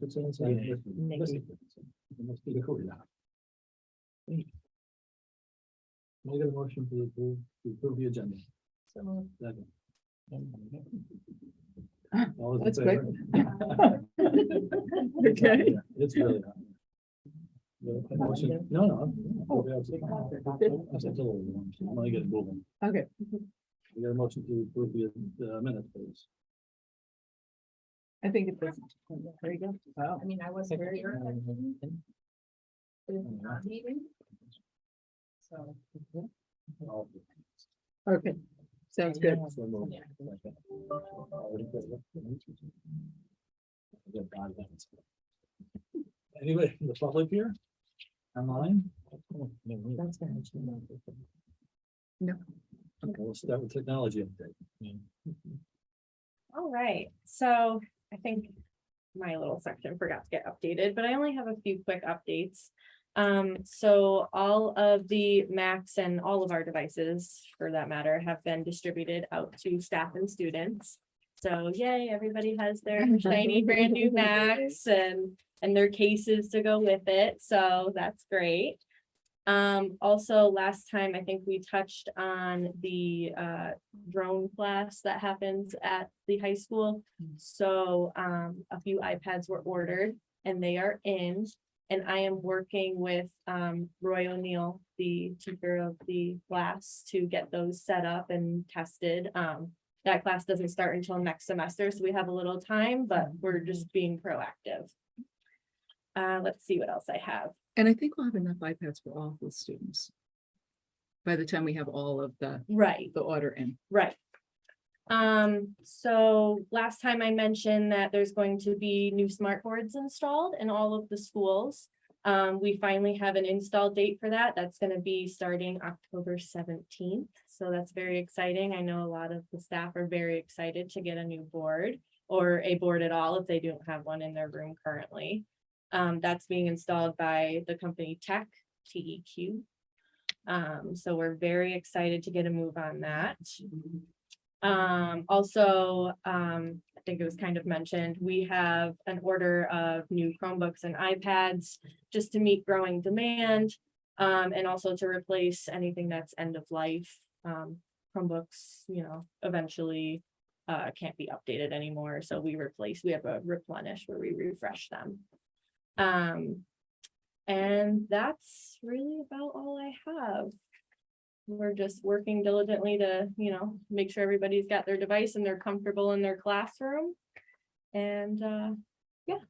Richardson. Nikki. Must be the code now. Can I get a motion to approve the agenda? Second. All those in That's favor? Okay. Yeah, it's really hot. Motion, no. I'm just a little warm, so I'm gonna get it moving. Okay, We got a motion to approve the minutes, please. I think it was. There you go. Wow. I mean, I wasn't very early. Meeting. So. Okay, sounds good. So moved. Anyway, the public here? Online? That's gonna change. No. Okay, we'll start with technology update. All right, so I think my little section forgot to get updated, but I only have a few quick updates. So all of the Macs and all of our devices, for that matter, have been distributed out to staff and students. So yay, everybody has their shiny brand new Macs and their cases to go with it, so that's great. Also last time, I think we touched on the drone class that happens at the high school. So a few iPads were ordered and they are in, and I am working with Roy O'Neill, the teacher of the class, to get those set up and tested. That class doesn't start until next semester, so we have a little time, but we're just being proactive. Let's see what else I have. And I think we'll have enough iPads for all the students. By the time we have all of the Right. order in. Right. So last time I mentioned that there's going to be new smart boards installed in all of the schools. We finally have an install date for that. That's going to be starting October 17th. So that's very exciting. I know a lot of the staff are very excited to get a new board, or a board at all if they don't have one in their room currently. That's being installed by the company TEQ. So we're very excited to get a move on that. Also, I think it was kind of mentioned, we have an order of new Chromebooks and iPads just to meet growing demand, and also to replace anything that's end of life. Chromebooks, eventually can't be updated anymore, so we have a replenish where we refresh them. And that's really about all I have. We're just working diligently to, make sure everybody's got their device and they're comfortable in their classroom. And yeah.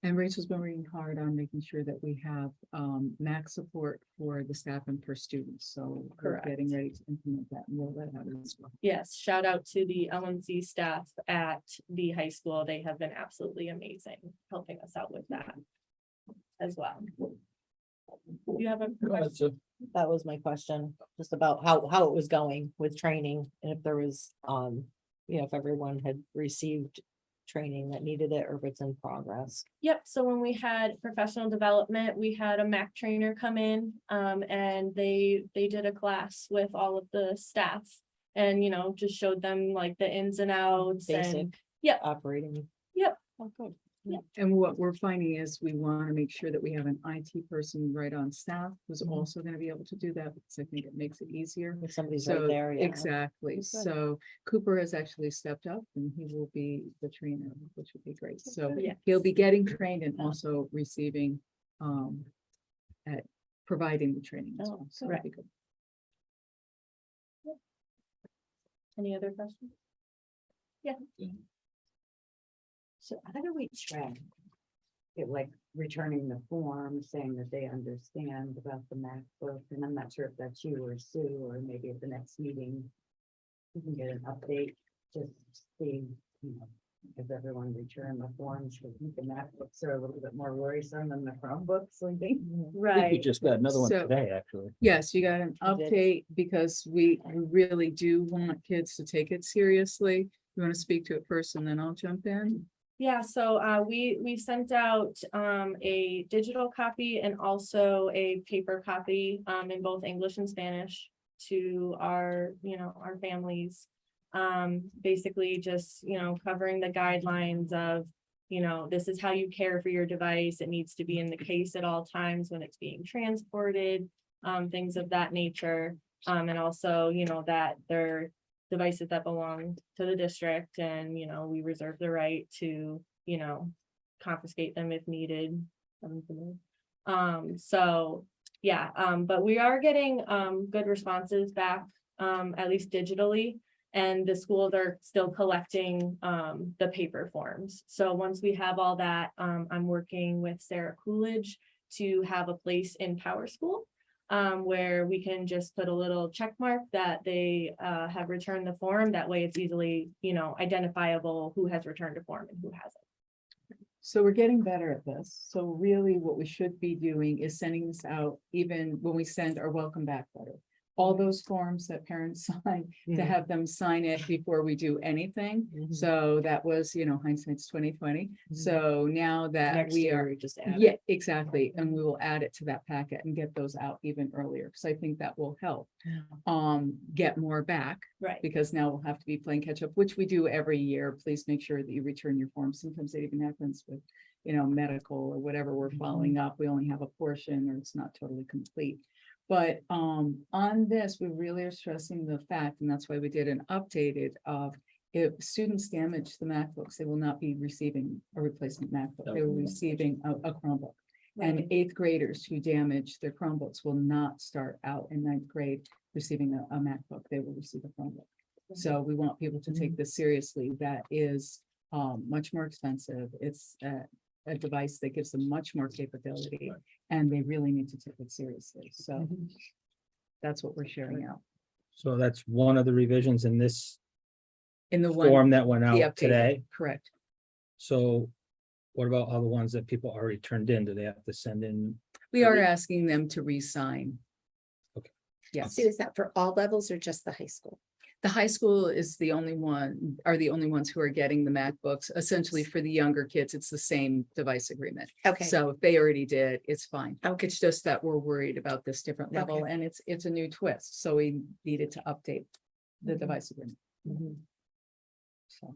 And Rachel's been working hard on making sure that we have Mac support for the staff and for students. So Correct. we're getting ready to implement that and roll that out as well. Yes, shout out to the LMC staff at the high school. They have been absolutely amazing helping us out with that as well. You have a Go ahead, Sue. That was my question, just about how it was going with training, and if there was, if everyone had received training that needed it, or if it's in progress. Yep, so when we had professional development, we had a Mac trainer come in, and they did a class with all of the staff and, just showed them like the ins and outs. Basic. And yep. Operating. Yep. Oh, good. And what we're finding is we want to make sure that we have an IT person right on staff who's Mhm. also going to be able to do that, because I think it makes it easier. If somebody's So right there, yeah. exactly. Good. So Cooper has actually stepped up and he will be the trainer, which would be great. So Yes. he'll be getting trained and also receiving at providing the training as Oh, well. So that'd be good. Any other questions? Yeah. So how do we track it, like returning the form, saying that they understand about the MacBook? And I'm not sure if that's you or Sue, or maybe at the next meeting, we can get an update, just see, if everyone returned the forms. I think the MacBooks are a little bit more worrisome than the Chromebooks, I think. I think we Right. just got another one So- today, actually. Yes, you got an I did. update because we really do want kids to take it seriously. You want to speak to it first and then I'll jump in? Yeah, so we sent out a digital copy and also a paper copy in both English and Spanish to our families. Basically just, covering the guidelines of you know, this is how you care for your device. It needs to be in the case at all times when it's being transported, things of that nature. And also, you know, that they're devices that belong to the district and, you know, we reserve the right to, you know, confiscate them if needed. So, yeah, but we are getting, good responses back, at least digitally. And the schools are still collecting, the paper forms. So once we have all that, I'm working with Sarah Coolidge to have a place in Power School, where we can just put a little check mark that they, have returned the form. That way it's easily, you know, identifiable who has returned a form and who hasn't. So we're getting better at this. So really what we should be doing is sending this out even when we send our welcome back letter. All those forms that parents sign, to Mhm. have them sign it before we do anything. Mhm. So that was, you know, hindsight's 2020. So now that Next we year, are, we just add yeah, it. exactly. And we will add it to that packet and get those out even earlier, because I think that will help. Yeah. Get more back, Right. because now we'll have to be playing catch up, which we do every year. Please make sure that you return your forms. Sometimes it even happens with, you know, medical or whatever we're following up. We only have a portion or it's not totally complete. But on this, we really are stressing the fact, and that's why we did an updated of if students damage the MacBooks, they will not be receiving a replacement MacBook. They will be receiving a Chromebook. And eighth graders who damage their Chromebooks will not start out in ninth grade receiving a MacBook. They will receive a Chromebook. So we want people to take this seriously. That is much more expensive. It's a device that gives them much more capability, and they really need to take it seriously. So that's what we're sharing out So that's one of the revisions in this in the one. form that went the out update. today. Correct. So what about all the ones that people already turned in? Do they have to send in? We are asking them to re-sign. Okay. Yes, So is that for all levels or just the high school? the high school is the only ones who are getting the MacBooks. Essentially, for the younger kids, it's the same device agreement. Okay, So if they already did, it's fine. Okay. It's just that we're worried about this different level, Okay. and it's a new twist, so we needed to update the device agreement. Mhm. So.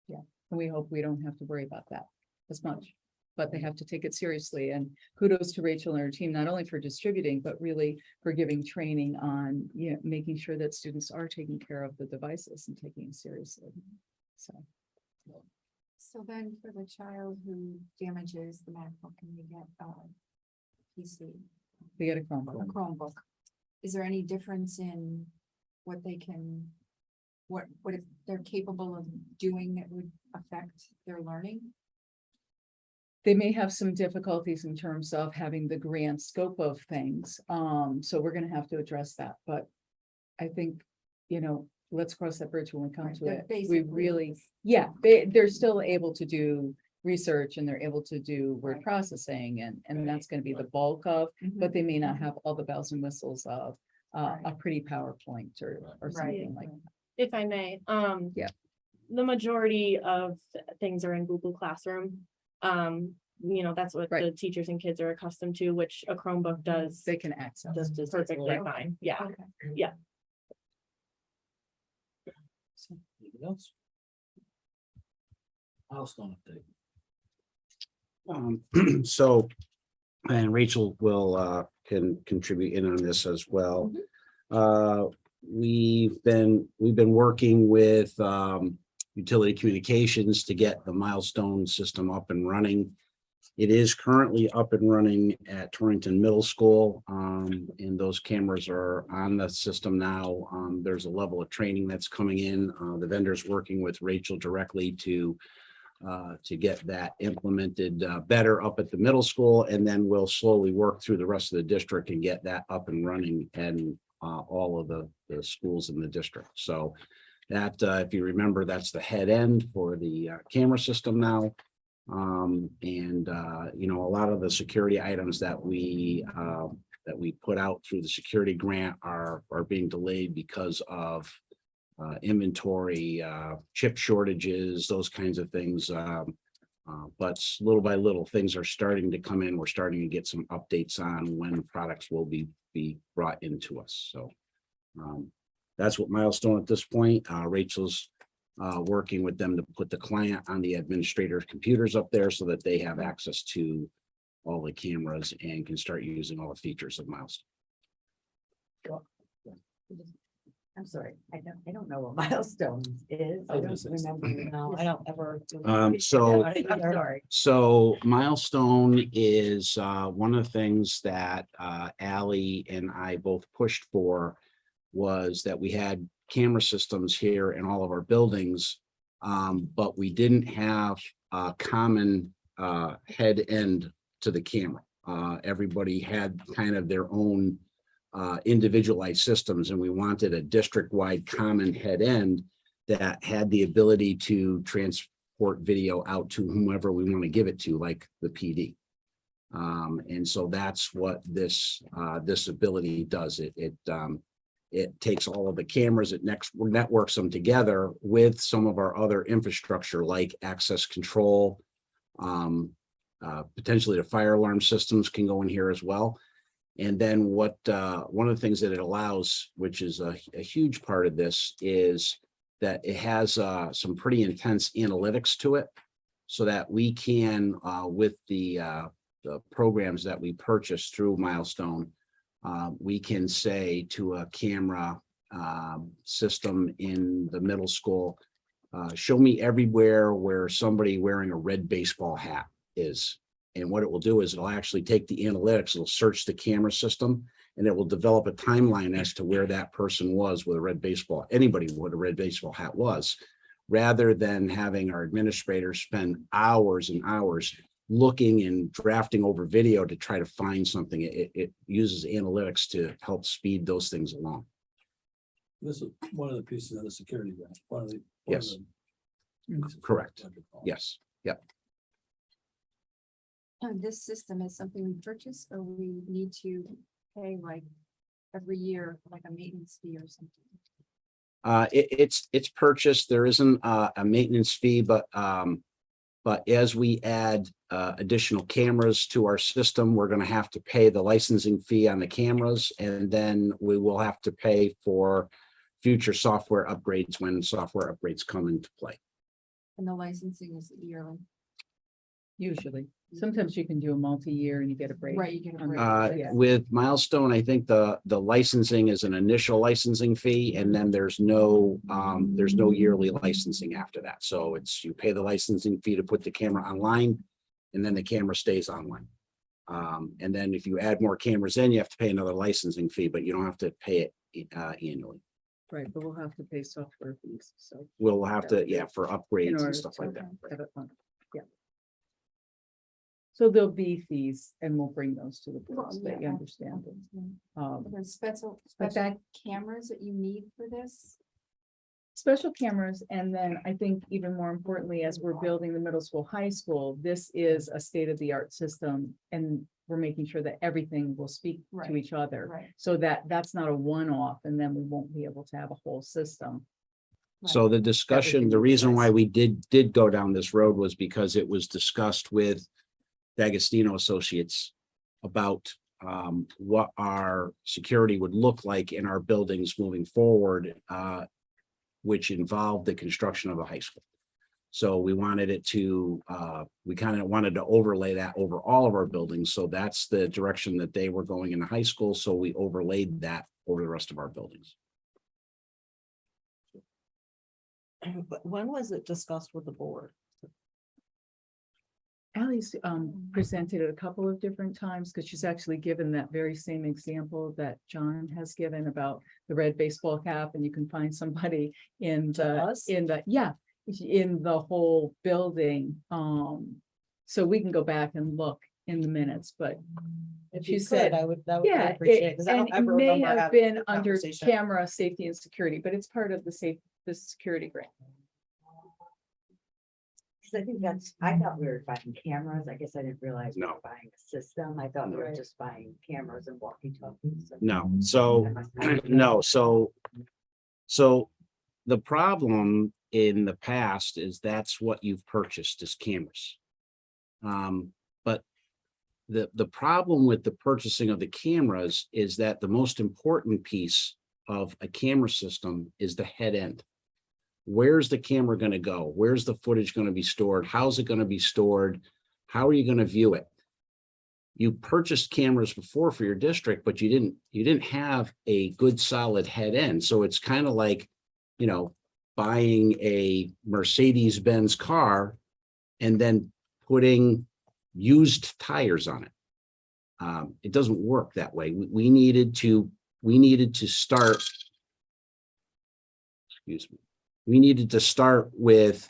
Yeah, and we hope we don't have to worry about that as much, but they have to take it seriously, and kudos to Rachel and her team, not only for distributing, but really for giving training on, you know, making sure that students are taking care of the devices and taking it seriously. So, So then for the child who damages the MacBook and they get PC, they get a a Chromebook. Chromebook, is there any difference in what they can, what if they're capable of doing that would affect their learning? They may have some difficulties in terms of having the grand scope of things. So we're gonna have to address that, but I think, you know, let's cross that bridge when we come Right, to they're it. We basically- really, yeah, they're still able to do research and they're able to do word Right. processing and that's gonna be the bulk of, but they may not have all the bells and whistles of a Right. pretty PowerPoint or Right. something like that. If I may, Yeah. the majority of things are in Google Classroom. You know, that's what Right. the teachers and kids are accustomed to, which a Chromebook does They can access. Just as perfectly easily. fine. Yeah. Okay. Anything else? Milestone update. So, and Rachel will, can contribute in on this as well. We've been working with, Utility Communications to get the milestone system up and running. It is currently up and running at Torrington Middle School, and those cameras are on the system now. There's a level of training that's coming in. The vendor's working with Rachel directly to get that implemented better up at the middle school, and then we'll slowly work through the rest of the district and get that up and running and all of the schools in the district. So that, if you remember, that's the head end for the camera system now. You know, a lot of the security items that we put out through the security grant are being delayed because of inventory, chip shortages, those kinds of things. But little by little, things are starting to come in. We're starting to get some updates on when products will be brought into us. So that's what milestone at this point. Rachel's working with them to put the client on the administrator's computers up there so that they have access to all the cameras and can start using all the features of Milestone. I'm sorry, I don't know what milestones is. I I don't was gonna say remember. No, I don't ever. So I'm sorry. So Milestone is one of the things that Ally and I both pushed for was that we had camera systems here in all of our buildings, but we didn't have a common head end to the camera. Everybody had kind of their own individualized systems, and we wanted a district-wide common head end that had the ability to transport video out to whomever we want to give it to, like the PD. And so that's what this ability does. It takes all of the cameras, it networks them together with some of our other infrastructure like access control. Potentially the fire alarm systems can go in here as well. And then one of the things that it allows, which is a huge part of this, is that it has some pretty intense analytics to it, so that we can, with the programs that we purchase through Milestone, we can say to a camera system in the middle school, show me everywhere where somebody wearing a red baseball hat is. And what it will do is it'll actually take the analytics, it'll search the camera system, and it will develop a timeline as to where that person was with a red baseball, anybody with a red baseball hat was, rather than having our administrators spend hours and hours looking and drafting over video to try to find something. It uses analytics to help speed those things along. This is one of the pieces of the security grant. Yes. Correct. Yes. Yep. This system is something we purchase or we need to pay like every year, like a maintenance fee or something? It's purchased. There isn't a maintenance fee, but as we add additional cameras to our system, we're going to have to pay the licensing fee on the cameras, and then we will have to pay for future software upgrades when software upgrades come into play. And the licensing is yearly. Usually, sometimes you can do a multi-year and you get a break. Right, you get a on break. the- yeah. With Milestone, I think the licensing is an initial licensing fee, and then there's no yearly licensing after that. So it's, you pay the licensing fee to put the camera online, and then the camera stays online. And then if you add more cameras in, you have to pay another licensing fee, but you don't have to pay it annually. Right, but we'll have to pay software fees, so. We'll have to, yeah, for in upgrades order and stuff like to that. have it fun. Yeah. So there'll be fees and we'll bring those to the board so that you Yeah. understand it. Are there special But cameras that you need for this? Special cameras, and then I think even more importantly, as we're building the middle school, high school, this is a state-of-the-art system, and we're making sure that everything will speak to Right. each other. Right. So that's not a one-off, and then we won't be able to have a whole system. So the discussion, the reason why we did go down this road was because it was discussed with D'Agostino Associates about what our security would look like in our buildings moving forward, which involved the construction of a high school. So we wanted it to, we kind of wanted to overlay that over all of our buildings. So that's the direction that they were going in the high school. So we overlaid that over the rest of our buildings. But when was it discussed with the board? Allie's presented it a couple of different times because she's actually given that very same example that John has given about the red baseball cap, and you can find somebody in us? in the whole building. So we can go back and look in the minutes, but If She you said- could, I would yeah, appreciate it, 'cause I and don't it ever may remember have having been a under conversation. camera safety and security, but it's part of the security grant. Because I think I thought we were buying cameras. I guess I didn't realize we No. were buying a system. I thought we were Right. just buying cameras and walkie-talkies. No, so, no, so the problem in the past is that's what you've purchased is cameras. But the problem with the purchasing of the cameras is that the most important piece of a camera system is the head end. Where's the camera going to go? Where's the footage going to be stored? How's it going to be stored? How are you going to view it? You purchased cameras before for your district, but you didn't have a good solid head end. So it's kind of like, you know, buying a Mercedes-Benz car and then putting used tires on it. It doesn't work that way. We needed to start. Excuse me. We needed to start with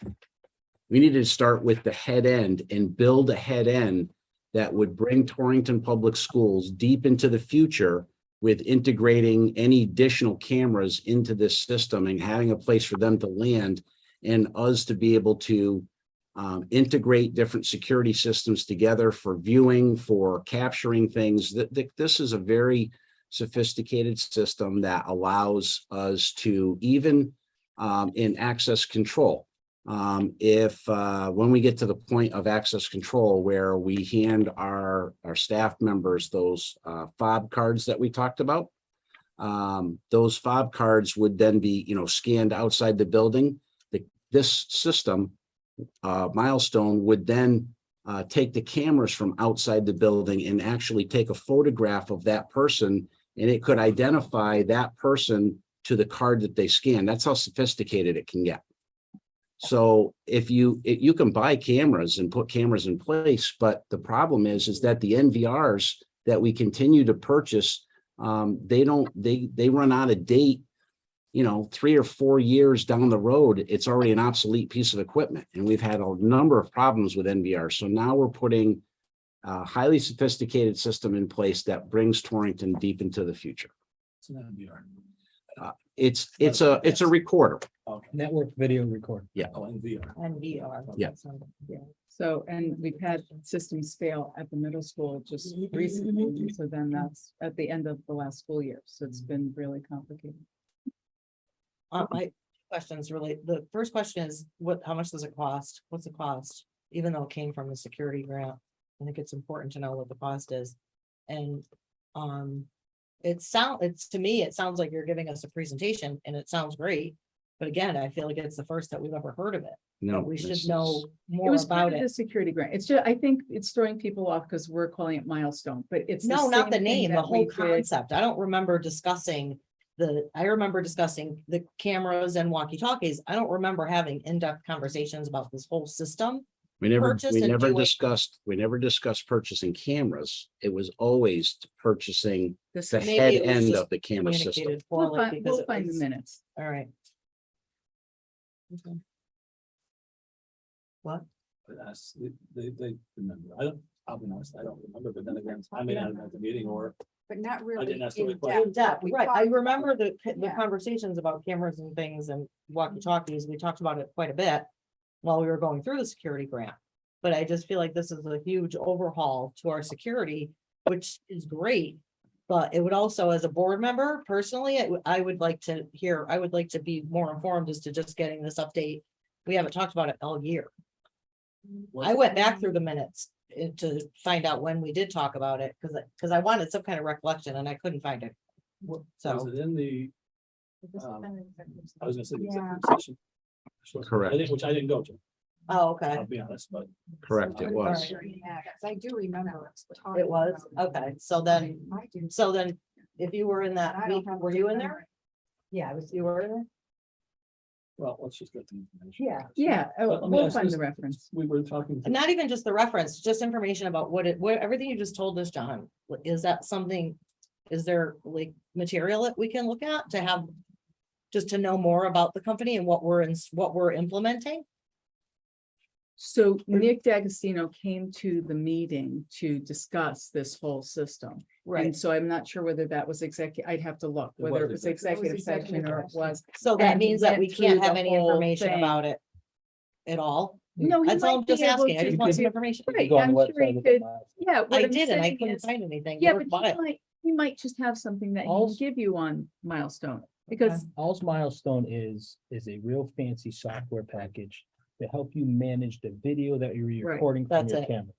the head end and build a head end that would bring Torrington Public Schools deep into the future with integrating any additional cameras into this system and having a place for them to land and us to be able to integrate different security systems together for viewing, for capturing things. This is a very sophisticated system that allows us to even in access control. When we get to the point of access control where we hand our staff members those fob cards that we talked about, those fob cards would then be, you know, scanned outside the building. This system, Milestone, would then take the cameras from outside the building and actually take a photograph of that person, and it could identify that person to the card that they scan. That's how sophisticated it can get. So if you can buy cameras and put cameras in place, but the problem is that the NVRs that we continue to purchase, they run out of date, you know, 3 or 4 years down the road. It's already an obsolete piece of equipment, and we've had a number of problems with NVR. So now we're putting a highly sophisticated system in place that brings Torrington deep into the future. It's an NVR. It's a recorder. Okay. Network video recorder. Yeah. Oh, NVR. And VR. Yeah. So, and we've had systems fail at the middle school just recently. So then that's at the end of the last school year. So it's been really complicated. My questions relate, the first question is, how much does it cost? What's the cost? Even though it came from a security grant, I think it's important to know what the cost is. And, to me, it sounds like you're giving us a presentation and it sounds great. But again, I feel like it's the first that we've ever heard of it. No, But we should this know is- more It was about part of it. the security grant. It's just, I think it's throwing people off because we're calling it Milestone, but it's. No, not same the thing name, the that we whole did. concept. I don't remember discussing I remember discussing the cameras and walkie-talkies. I don't remember having in-depth conversations about this whole system. We never purchase and doing- discussed purchasing cameras. It was always purchasing This the is- Maybe head it was end just of the camera system. Communicated We'll poorly find, because we'll it find the was- minutes. All right. Okay. What? But they remember. I'll be honest, I don't remember, but then again, I may not have been at the meeting or But not really. didn't ask the right in question. depth. In depth, We right. I talked about remember it. the Yeah. conversations about cameras and things and walkie-talkies. We talked about it quite a bit while we were going through the security grant. But I just feel like this is a huge overhaul to our security, which is great. But it would also, as a board member, personally, I would like to be more informed as to just getting this update. We haven't talked about it all year. I went back through the minutes to find out when we did talk about it, because I wanted some kind of recollection and I couldn't find it. Was So, it in the, I was gonna say the Yeah. executive session. Correct. Which I didn't go to, oh, okay, I'll be honest, but. Correct, it was. Yeah, 'cause I do remember. us it talking was, about it. okay, so then, I do. if you were in that I don't week, have were the you in memory. there? Yeah, you were in there? Well, let's just get the information. Yeah. Yeah, But let me we'll ask find this. the reference. We were talking. Not even just the reference, just information about what everything you just told us, John. Is that something, is there like material that we can look at to have? Just to know more about the company and what we're implementing? So Nick D'Agostino came to the meeting to discuss this whole system. And so I'm not sure whether that was I'd have to look, It whether was it was executive executive session or it session. was. So that And means that went we can't through have the any whole information thing. about it at all. No, he That's all I'm might be just able asking. I to just want some give- information. Right, Go on I'm the sure website, he look at could, Miles. yeah. what I I'm did, and I saying couldn't is- find anything. Yeah, You were but quiet. he might just have something that he can All's- give you on Milestone, because All's Milestone is a real fancy software package to help you manage the video that you're Right. recording from That's your it. cameras.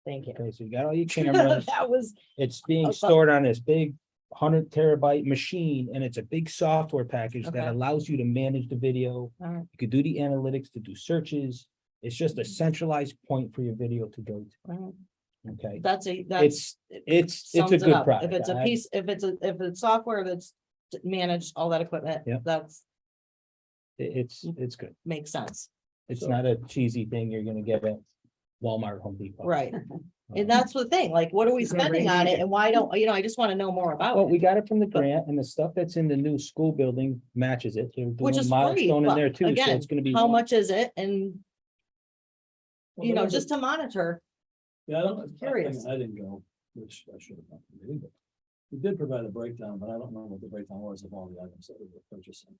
Thank you. Okay, so you got all your cameras, That was, it's being Oh, but- stored on this big 100 terabyte machine, and it's a big software package Okay. that allows you to manage the video. Alright. You could do the analytics, to do searches. It's just a centralized point for your video to go to. Alright. Okay, That's it's. it's a sums it good up. product. If it's a I- piece, if it's software that's managed all that equipment, Yeah. that's, It's good. makes sense, It's not a cheesy thing you're gonna get at Walmart, Home Depot. right? And that's the thing, like, what are we spending on it and why don't, I just wanna know more about Well, it. we got it from the grant, and the stuff that's in the new school building matches it. They're Which doing is a free, milestone in but there too, so again, it's gonna be. How much is it? And, Well, there was a- just to monitor, Yeah, I don't, Curious. I didn't go, which I should have done. from the beginning, but we did provide a breakdown, but I don't know what the breakdown was of all the items that we were purchasing.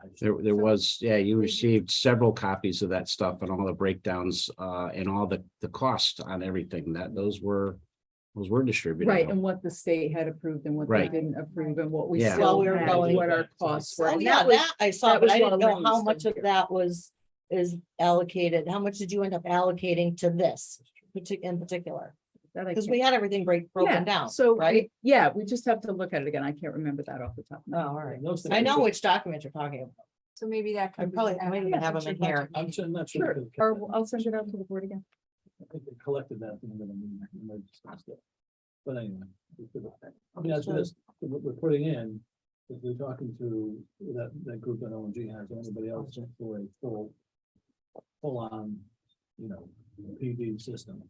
I just- There was, yeah, you received several copies of that stuff and all the breakdowns, and all the cost on everything that those were distributed. Right, out. and what the state had approved and what they Right. didn't approve and what we Yeah. still While we were had, going- what our costs were. oh And yeah, that was- that I saw, that but was I didn't know while how Lynn much was of still that is allocated, how much did you end up allocating to this in particular? that I Because can't- we had everything Yeah, broken down, so, right? yeah, we just have to look at it again. I can't remember that off the top. of my Oh, head. all right. Those things- I know which document you're talking about. So maybe that. I could be probably, at I might a even have them in future here. budget I'm meeting. sure, not sure. Sure, we could've kept or that. I'll send it out to the board again. I think they collected that at the end of the meeting, and they discussed it. But anyway. I mean, that's just, what we're putting in, if we're talking to that group that ONG has, or anybody else for a full on, PD system.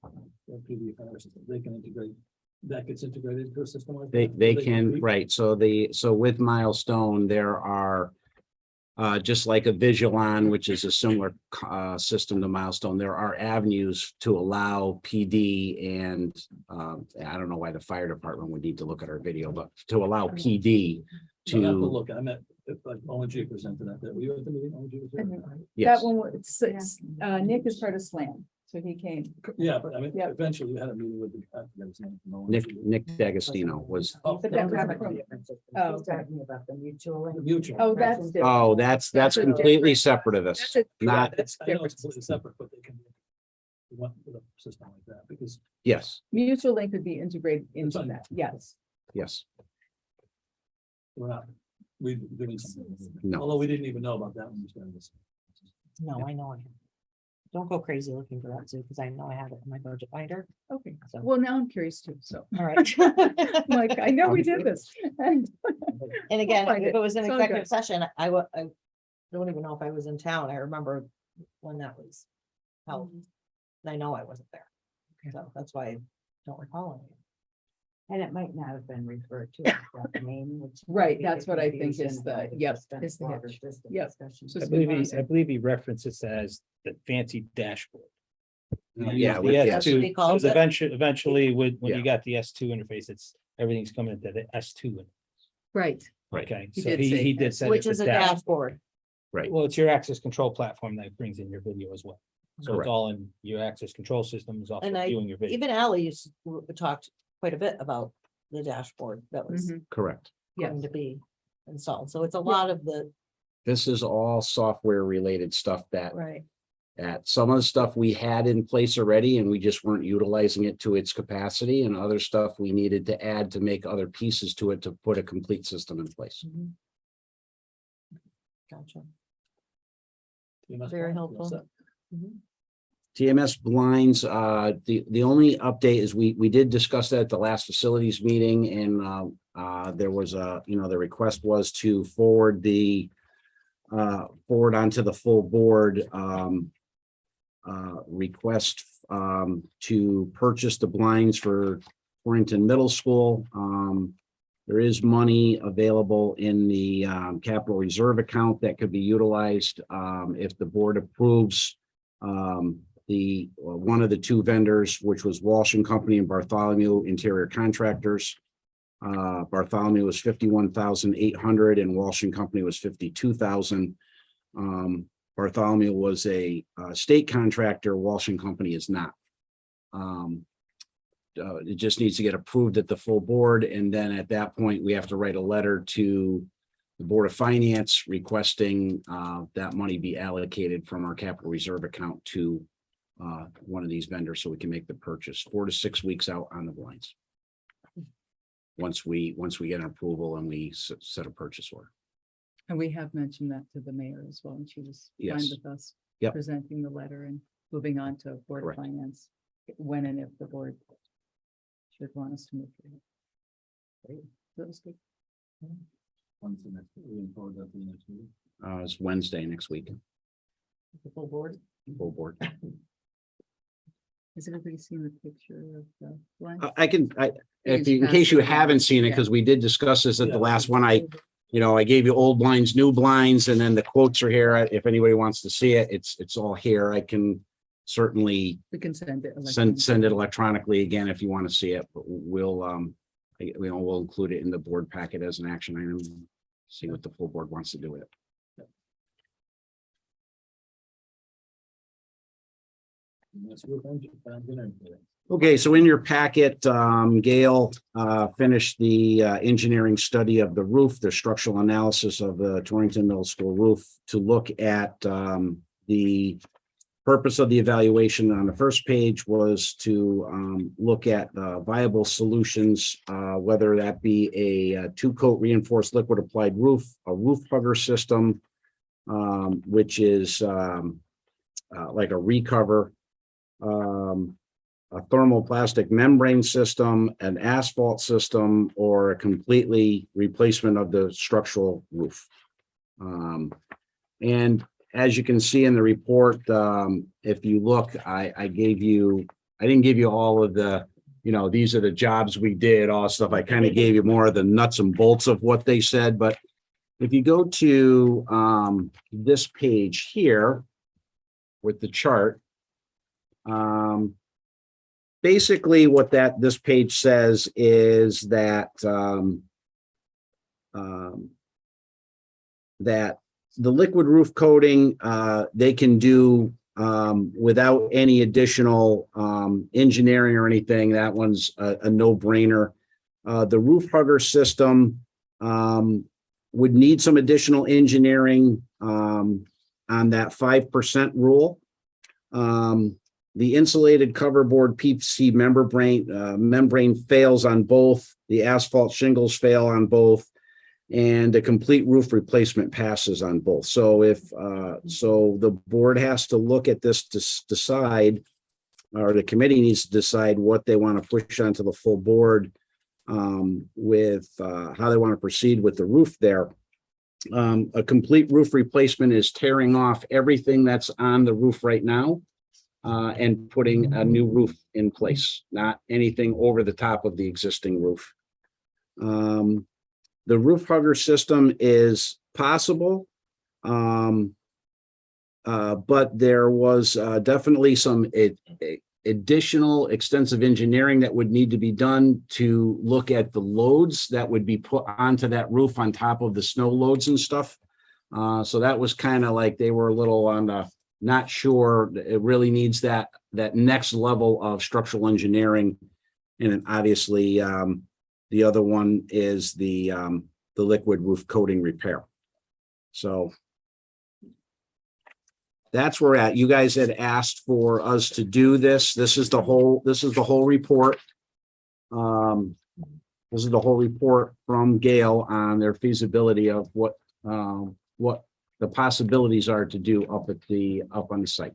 Or PD fire system, they can integrate, that gets integrated into a system like. They that? can, compete? right, so with Milestone, there are. Just like a Vigilon, which is a similar system to Milestone, there are avenues to allow PD and I don't know why the fire department would need to look at our video, but to allow PD I'll have to to, look, I meant, if like ONG presented that, were you at the meeting? ONG was there? Mhm. yes, That one, Nick is part of SLAM, so he came. Yeah, but I mean, Yeah. eventually we had a meeting with, I forget his name. from ONG. Nick D'Agostino was, Oh, But Don't that was have a a pro- difference. Oh, He's talking about the mutual. The mutual. Oh, that's different. oh, that's That's a completely different- separate of this, That's a- not, That's, I know different. it's completely separate, but they can. We want with a system like that, because yes, Mutual link could be integrated into fine. that, yes. yes, we're not, we're doing something. no. Although we didn't even know about that when we started this. No, I know I have. Don't go crazy looking for that too, because I know I have it in my budget binder. Okay, So, well, now I'm curious too, so, all right. I'm like, I know we did this. And again, find if it. it was an It's all executive good. session, I don't even know if I was in town. I remember when that was held. I know I wasn't there. So that's why I don't recall it. And it might not have been referred to as that name, which. might Right, be that's what I think confusion is and the- why we yep, just spent is the longer hitch. just in Yep. discussion. So I it's believe he references as the fancy dashboard. Yeah, The with the That's what S2, he calls because it. eventually when Yeah. you got the S2 interface, it's, everything's coming into the S2. Right, Right. Okay, He so did he say did say. Which it's is a dash- dashboard. Right, Well, it's your access control platform that brings in your video as well. So Correct. it's all in your access control system is also And viewing your video. Even Ally talked quite a bit about the dashboard that was mhm, correct. yes. going to be installed. So it's a lot of the, This is all software related stuff that right. some of the stuff we had in place already and we just weren't utilizing it to its capacity, and other stuff we needed to add to make other pieces to it to put a complete system in place. Gotcha. You must- Very you're helpful. set. TMS blinds, the only update is we did discuss that at the last facilities meeting, and there was the request was to forward onto the full board request to purchase the blinds for Torrington Middle School. There is money available in the capital reserve account that could be utilized if the board approves one of the two vendors, which was Walsh and Company and Bartholomew Interior Contractors. Bartholomew was 51,800 and Walsh and Company was 52,000. Bartholomew was a state contractor. Walsh and Company is not. It just needs to get approved at the full board, and then at that point, we have to write a letter to the Board of Finance requesting that money be allocated from our capital reserve account to one of these vendors so we can make the purchase 4 to 6 weeks out on the blinds. once we get an approval and we set a purchase order. And we have mentioned that to the mayor as well, and she was fine Yes. with us Yep. presenting the letter and moving on to Board of Correct. Finance, when and if the board should want us to move forward. Great. That was good. When's the next, we can forward that to the next meeting. It's Wednesday next week, The full board. full board. Has everybody seen the picture of the line? I can, can in pass case you it around. haven't seen it, Yeah. because we did discuss this at Yeah. the last one, I gave you old blinds, new blinds, and then the quotes are here. If anybody wants to see it, it's all here. I can certainly We can send it. send it electronically again if you want to see it, but we'll include it in the board packet as an action item. See what the full board wants to do with it. And that's roof engine, engineering. Okay, so in your packet, Gail finished the engineering study of the roof, the structural analysis of the Torrington Middle School roof to look at the purpose of the evaluation on the first page was to look at viable solutions, whether that be a two-coat reinforced liquid applied roof, a roof hugger system, which is like a recover, a thermoplastic membrane system, an asphalt system, or a completely replacement of the structural roof. And as you can see in the report, if you look, I didn't give you all of the, these are the jobs we did, all stuff. I kind of gave you more of the nuts and bolts of what they said, but if you go to this page here with the chart, basically what this page says is that that the liquid roof coating they can do without any additional engineering or anything. That one's a no-brainer. The roof hugger system would need some additional engineering on that 5% rule. The insulated cover board PVC membrane fails on both. The asphalt shingles fail on both, and a complete roof replacement passes on both. So so the board has to look at this to decide, or the committee needs to decide what they want to push onto the full board with how they want to proceed with the roof there. A complete roof replacement is tearing off everything that's on the roof right now and putting a new roof in place, not anything over the top of the existing roof. The roof hugger system is possible, but there was definitely some additional extensive engineering that would need to be done to look at the loads that would be put onto that roof on top of the snow loads and stuff. So that was kind of like they were a little on the not sure. It really needs that next level of structural engineering. And then obviously the other one is the liquid roof coating repair. So that's where we're at. You guys had asked for us to do this. This is the whole report. This is the whole report from Gail on their feasibility of what the possibilities are to do up on the site.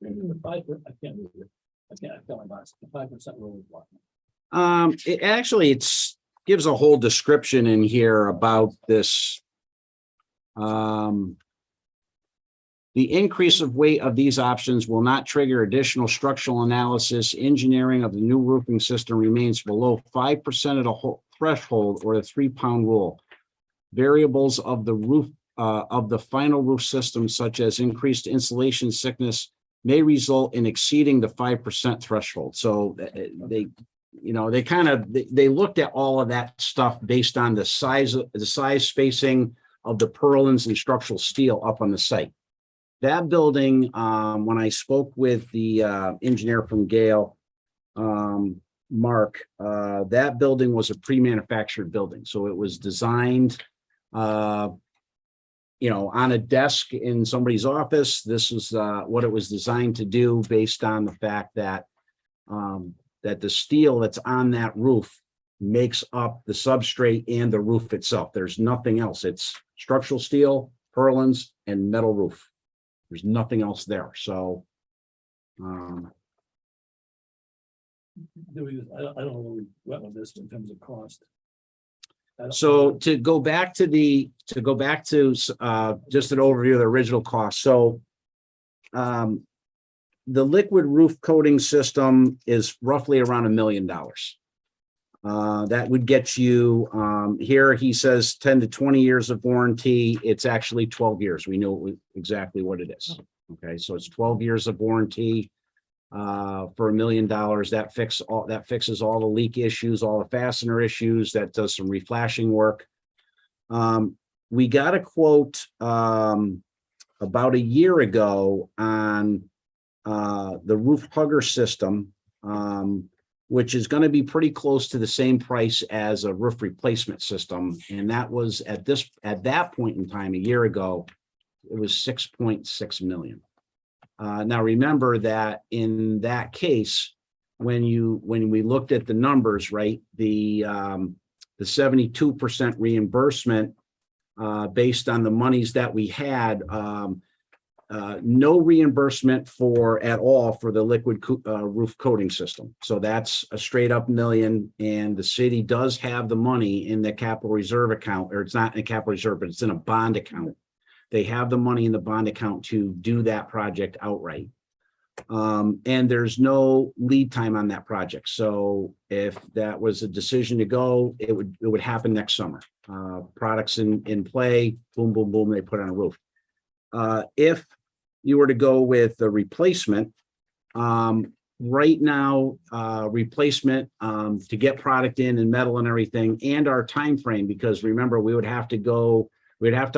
The 5%, I can't read it. I can't tell my boss. The 5% rule is what? It actually gives a whole description in here about this. The increase of weight of these options will not trigger additional structural analysis. Engineering of the new roofing system remains below 5% of the whole threshold or the 3-pound rule. Variables of the roof of the final roof system, such as increased insulation thickness, may result in exceeding the 5% threshold. So they looked at all of that stuff based on the size spacing of the purlins and structural steel up on the site. That building, when I spoke with the engineer from Gale, Mark, that building was a pre-manufactured building. So it was designed, on a desk in somebody's office. This is what it was designed to do based on the fact that that the steel that's on that roof makes up the substrate and the roof itself. There's nothing else. It's structural steel, purlins, and metal roof. There's nothing else there. So Do we, I don't know where we went with this in terms of cost. I don't- so to go back to just an overview of the original cost. So the liquid roof coating system is roughly around $1 million. That would get you, here he says 10 to 20 years of warranty. It's actually 12 years. We know exactly what it is. Okay, so it's 12 years of warranty for $1 million. That fixes all the leak issues, all the fastener issues. That does some reflashing work. We got a quote about a year ago on the roof hugger system, which is going to be pretty close to the same price as a roof replacement system. And that was at that point in time, a year ago, it was 6.6 million. Now remember that in that case, when we looked at the numbers, right, the 72% reimbursement based on the monies that we had, no reimbursement at all for the liquid roof coating system. So that's a straight up $1 million, and the city does have the money in the capital reserve account, or it's not in a capital reserve, but it's in a bond account. They have the money in the bond account to do that project outright. And there's no lead time on that project. So if that was a decision to go, it would happen next summer. Products in play, boom, boom, boom, they put on a roof. If you were to go with the replacement, right now, replacement to get product in and metal and everything, and our time frame, because remember, we'd have to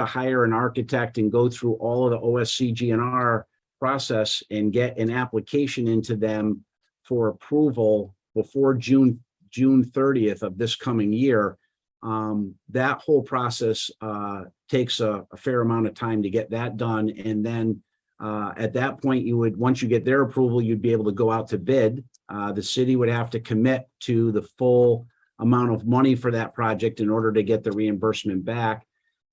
hire an architect and go through all of the OSCGNR process and get an application into them for approval before June 30th of this coming year. That whole process takes a fair amount of time to get that done. And then at that point, once you get their approval, you'd be able to go out to bid. The city would have to commit to the full amount of money for that project in order to get the reimbursement back.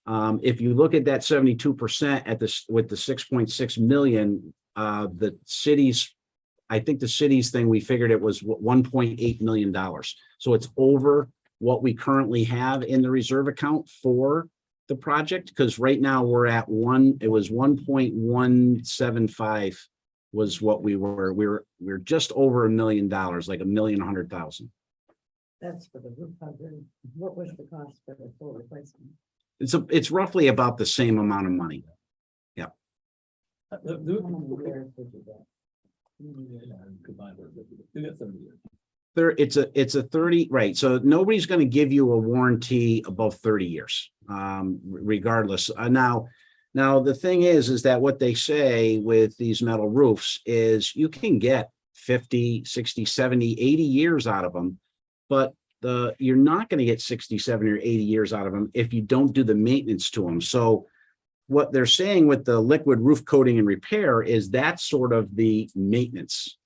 If you look at that 72% with the 6.6 million, I think the city's thing, we figured it was $1.8 million. So it's over what we currently have in the reserve account for the project, because right now we're at it was 1.175 was what we're just over $1 million, like $1,100,000. That's for the roof cover. What was the cost for the full replacement? It's roughly about the same amount of money. Yeah. How many years did you get? Combined, you get 30 years. It's a 30, right? So nobody's going to give you a warranty above 30 years, regardless. Now the thing is that what they say with these metal roofs is you can get 50, 60, 70, 80 years out of them, but you're not going to get 60, 70, or 80 years out of them if you don't do the maintenance to them. So what they're saying with the liquid roof coating and repair is that's sort of the maintenance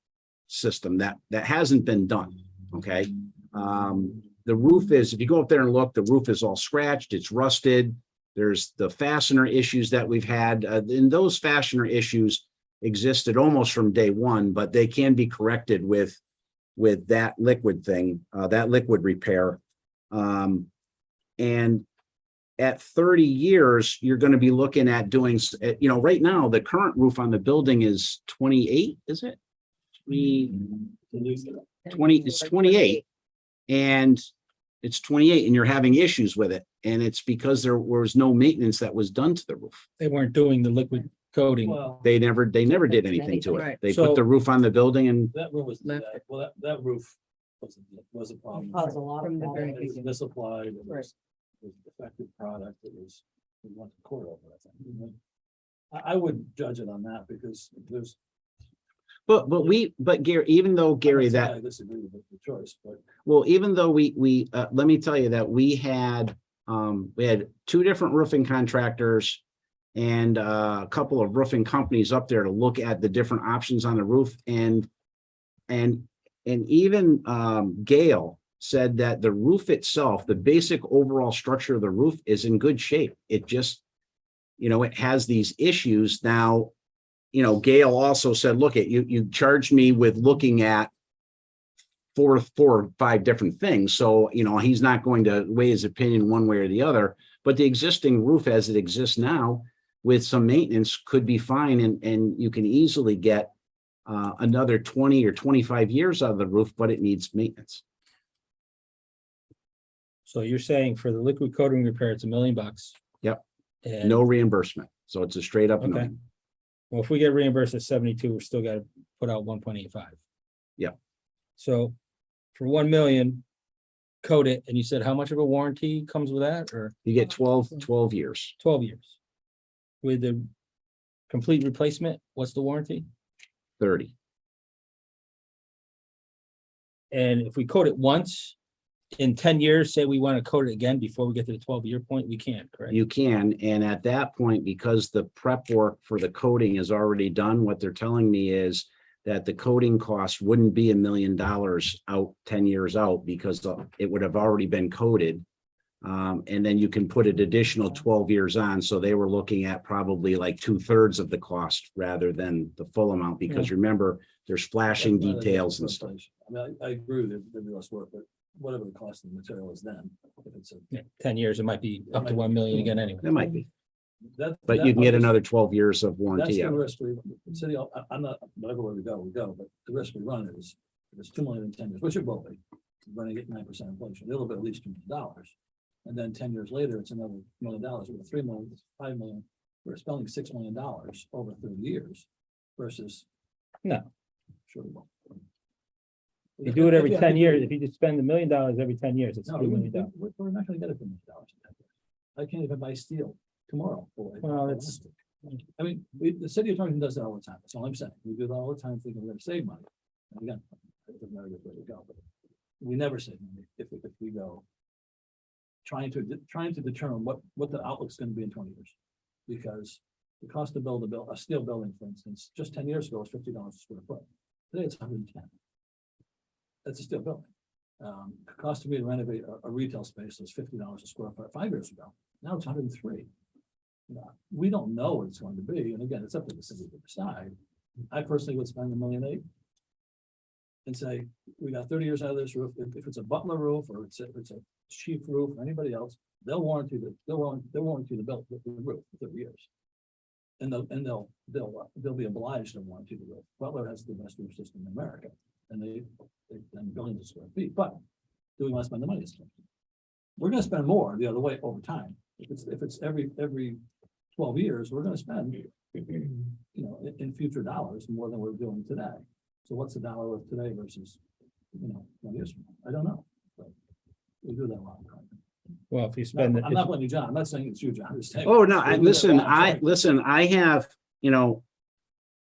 system that hasn't been done. Okay. The roof is, if you go up there and look, the roof is all scratched, it's rusted. There's the fastener issues that we've had, and those fastener issues existed almost from day one, but they can be corrected with that liquid thing, that liquid repair. And at 30 years, you're going to be looking at doing, right now, the current roof on the building is 28, is it? 20, it's 28. And it's 28 and you're having issues with it. And it's because there was no maintenance that was done to the roof. They weren't doing the liquid coating. Well, They never did anything to it. Right. They So- put the roof on the building and that roof was, Left that roof was a problem. Caused a lot From the of very It was beginning. misapplied, it Right. was a defective product, we went to court over, I think. I wouldn't judge it on that because there's. but Gary, even though Gary, I'm not saying that I disagree with the choice, but well, even though we let me tell you that we had 2 different roofing contractors and a couple of roofing companies up there to look at the different options on the roof, and And even Gail said that the roof itself, the basic overall structure of the roof is in good shape. It just, it has these issues now. Gail also said, look, you charged me with looking at four or five different things. So, he's not going to weigh his opinion one way or the other, but the existing roof as it exists now with some maintenance could be fine. And you can easily get another 20 or 25 years out of the roof, but it needs maintenance. So you're saying for the liquid coating repair, it's $1 million? Yep. And No reimbursement. So it's a straight up Okay. million. well, if we get reimbursed at 72, we're still gotta put out 1.85. Yep. So for 1 million, coat it, and you said how much of a warranty comes with that, or You get 12 years, 12 years? With the complete replacement, what's the warranty? 30. And if we coat it once, in 10 years, say we want to coat it again before we get to the 12-year point, we can't, correct? You can, and at that point, because the prep work for the coating is already done, what they're telling me is that the coating cost wouldn't be $1 million out 10 years out because it would have already been coated. And then you can put an additional 12 years on. So they were looking at probably like 2/3 of the cost rather than the full amount, because remember, there's flashing That's not a details and different stuff. inflation. I agree with it, there'd be less work, but whatever the cost of the material is then, if it's a. Yeah, 10 years, it might be up to 1 million again anyway. It might be, that- but that- you can get I'm just- another 12 years of That's warranty the out. risk we, the city, I'm not, whatever way we go, but the risk we run is, if it's 2 million in 10 years, which it will be. We're gonna get 9% inflation, it'll be at least $2 million. And then 10 years later, it's another $1 million, with 3 million, it's 5 million. We're spending $6 million over 30 years versus. No. Sure. we won't. You do it every If 10 years. If you just spend $1 million every 10 years, it's No, $3 million. we're not gonna get it for $1 million in 10 years. I can't even buy steel tomorrow. boy. Well, it's- I mean, the city of Torrington does that all the time. That's all I'm saying. We do that all the time thinking we're gonna save money. And again, it doesn't matter which way we go, but we never save money if we go trying to determine what the outlook's gonna be in 20 years. Because the cost to build a steel building, for instance, just 10 years ago was $50 a square foot. Today it's 110. That's a steel building. Cost to me to renovate a retail space was $50 a square foot 5 years ago. Now it's 103. We don't know what it's going to be, and again, it's up to the city to decide. I personally would spend $1.8 million and say, we got 30 years out of this roof. If it's a Butler roof or it's a cheap roof or anybody else, they'll warranty the roof for 30 years. And they'll be obliged to warranty the roof. Butler has the best roof system in America, and they've done billions of square feet. But do we want to spend the money? We're going to spend more the other way over time. If it's every 12 years, we're going to spend, in future dollars more than we're doing today. So what's the dollar worth today versus, 20 years from now? I don't know. But we do that a lot. Well, if you spend, I'm not blaming you, John. I'm not saying it's you, John. I'm just saying. Oh, no, we do that a lot. I have,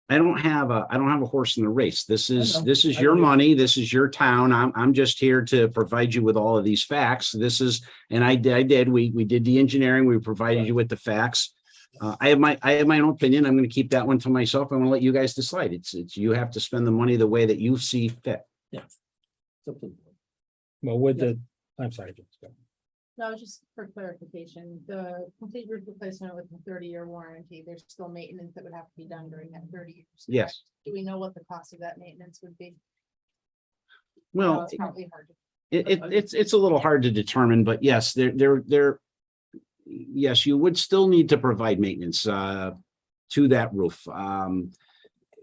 I don't have a horse in the race. This is I your know. money. This is your town. I'm just here to provide you with all of these facts. I did, we did the engineering. We provided you with the facts. I have my own opinion. I'm going to keep that one to myself. I'm going to let you guys decide. It's you have to spend the money the way that you see fit. It's up to the board. well, with the, I'm sorry, James, go. No, just for clarification, the complete roof replacement with a 30-year warranty, there's still maintenance that would have to be done during that 30 years. Yes. correct? Do we know what the cost of that maintenance would be? Well, It's probably hard to. it's a little hard to determine, but yes, yes, you would still need to provide maintenance to that roof.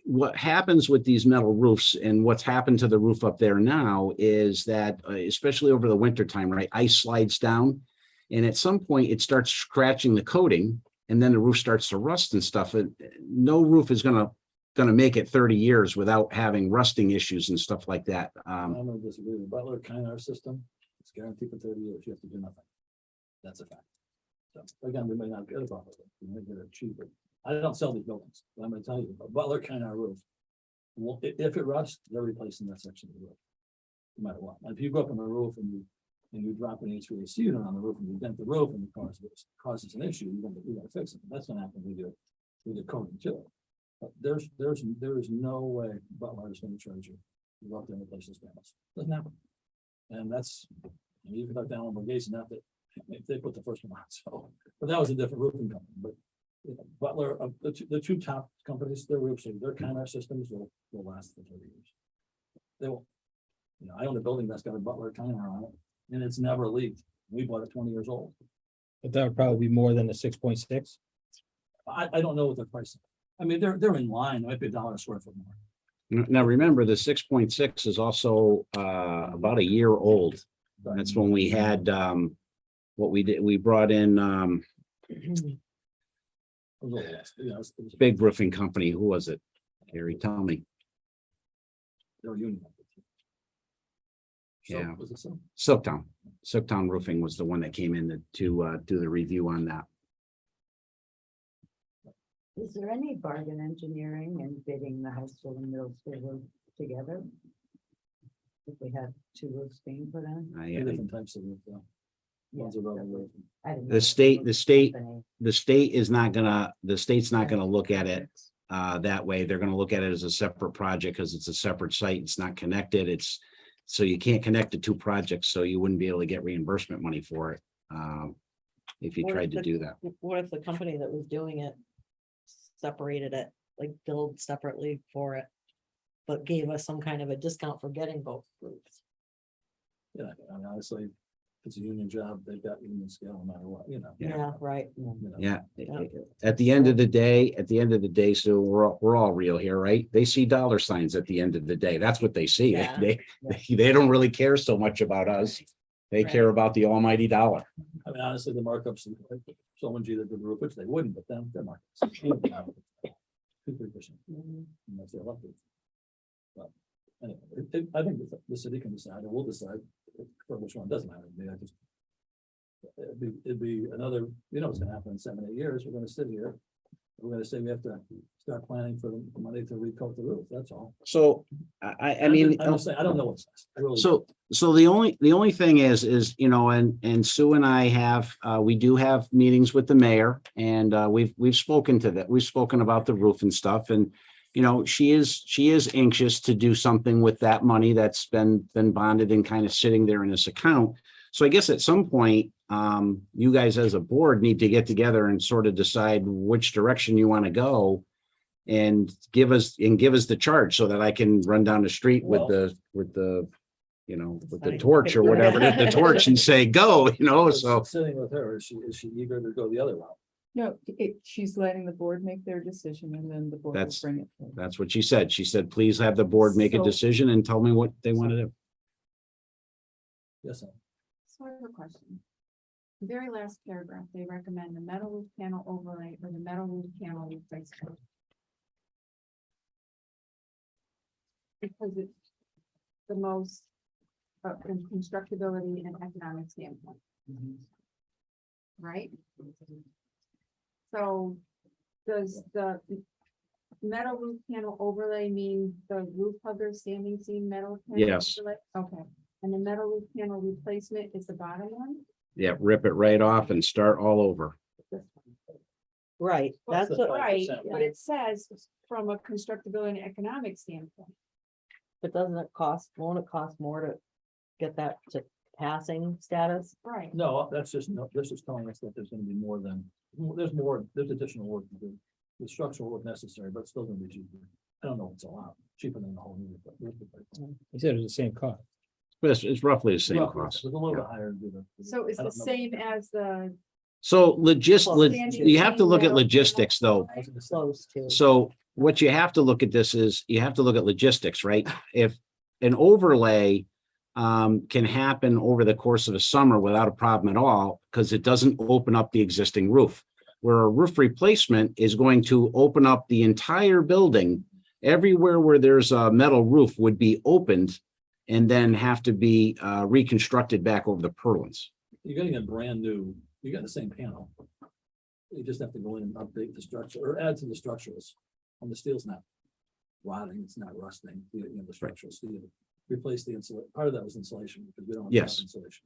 What happens with these metal roofs and what's happened to the roof up there now is that, especially over the winter time, right, ice slides down, and at some point it starts scratching the coating, and then the roof starts to rust and stuff. And no roof is gonna make it 30 years without having rusting issues and stuff like that. I'm gonna disagree with Butler, kind of our system. It's guaranteed for 30 years. You have to do nothing. That's a fact. So again, we may not get it off of it. We may get it cheaper. I don't sell these buildings, but I'm gonna tell you, a Butler kind of roof. Well, if it rusts, they're replacing that section of the roof. No matter what. And if you go up on the roof and you drop an HVAC unit on the roof and you dent the roof and it causes an issue, you gotta fix it. That's gonna happen with your coating too. But there is no way Butler is gonna charge you You go up there and replace those panels. Doesn't happen. And that's, you can talk down on Gates and that, they put the first one on, so, but that was a different roofing company, but. You know, Butler, the two top companies, their roofs, their kind of systems will last for 30 years. They will. You know, I own a building that's got a Butler timer on it, and it's never leaked. We bought it 20 years old. But that would probably be more than the 6.6. I don't know what they're pricing. I mean, they're in line, it might be $1 a square foot more. Now, remember, the 6.6 is also about a year old. That's when we had what we did, we brought in It was a little less, you know, it was big roofing company. Who was it? Gary, tell me. they were union. So, Yeah. was it so? Silktown. Silktown Roofing was the one that came in to do the review on that. Is there any bargain engineering and bidding the high school and middle school roof together? If we had two roofs being put on? Two different types of roof, ones are rubber roof. I didn't know The if state- it the was state- company. The state's not gonna look at it that way. They're gonna look at it as a separate project because it's a separate site. It's not connected. So you can't connect the two projects, so you wouldn't be able to get reimbursement money for it. If you What if tried to the- do that. What if the company that was doing it separated it, like billed separately for it, but gave us some kind of a discount for getting both roofs? Yeah, I mean, honestly, if it's a union job, they've got union scale no matter what, you know. Yeah, right. You know. Yeah. Yeah. At the end of the day, so we're all real here, right? They see dollar signs at the end of the day. That's what they see. Yeah. They don't really care so much about us. They care about the almighty dollar. I mean, honestly, the markups, someone G that did the roof, which they wouldn't, but then their markups. 2-3%. Unless they're lucky. But anyway, I think the city can decide, or we'll decide for which one doesn't matter. I mean, I just. It'd be another, you know, what's gonna happen in 7-8 years. We're gonna sit here. We're gonna say we have to start planning for the money to recoat the roof. That's all. So I mean. I'm just saying, I don't know what's. I really. So the only thing is, you know, and Sue and I have, we do have meetings with the mayor and we've spoken to that. We've spoken about the roof and stuff and, you know, she is anxious to do something with that money that's been bonded and kind of sitting there in this account. So I guess at some point, you guys as a board need to get together and sort of decide which direction you want to go. And give us the charge so that I can run down the street with the, you know, with the torch or whatever, the torch and say, go, you know, so. Sitting with her, is she eager to go the other route? No, she's letting the board make their decision and then the board will That's- bring it. forward. That's what she said. She said, please have the board make a So- decision and tell me what they want to do. Yes, sir. So I have a question. The very last paragraph, they recommend the metal roof panel overlay or the metal roof panel replacement. Because it's the most in constructability and economic standpoint. Right? So does the metal roof panel overlay mean the roof cover standing seam metal? panel Yes. overlay? Okay, and the metal roof panel replacement is the bottom one? Yeah, rip it right off and start all over. This one. Right, that's the what, five. Right, 5%, but it says from a constructability and economic standpoint. but doesn't it cost, won't it cost more to get that to passing status? Right. No, that's just, no, this is telling us that there's gonna be more than, there's additional work to do. The structural work necessary, but it's still gonna be cheaper. I don't know what's allowed, cheaper than the whole new. He said it was the same cost. But it's roughly the same Roughly, cost. It's a little bit higher. to do the- So it's I the don't know. same as the, So Standing you have to seam look at metal logistics though. I was gonna say, Close to. So what you have to look at this is, you have to look at logistics, right? If an overlay can happen over the course of a summer without a problem at all, because it doesn't open up the existing roof. Where a roof replacement is going to open up the entire building, everywhere where there's a metal roof would be opened and then have to be reconstructed back over the purlins. You're getting a brand new, you got the same panel. You just have to go in and update the structure or add to the structures. And the steel's not rotting, it's not rusting, you know, the structural steel. Replace the insulation, part of that was insulation because we don't have enough Yes. insulation.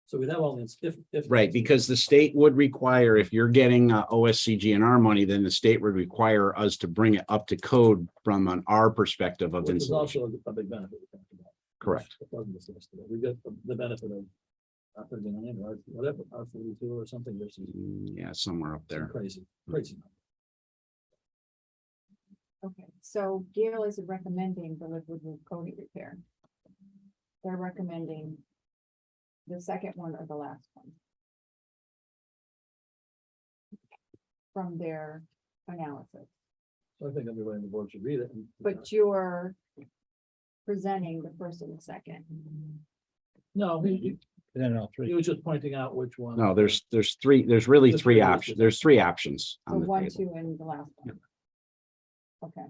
So we'd have all this, if. Right, because the state would require, if you're getting OSCGNR money, then the state would require us to bring it up to code from our perspective of Which is insulation. also a big benefit. we talked about. Correct. It wasn't discussed today. We get the benefit of R39 or whatever, R42 or something, there's some Yeah, somewhere up there. crazy, crazy. Okay, so Gail is recommending the liquid roof coating repair. They're recommending the second one or the last one. From their analysis, So I think everybody on the board should read it. and- but you're presenting the first and the second. No, he three. was just pointing out which one. No, there's really Just three three options. issues. There's three options So on the one, table. two, and the last one. Okay.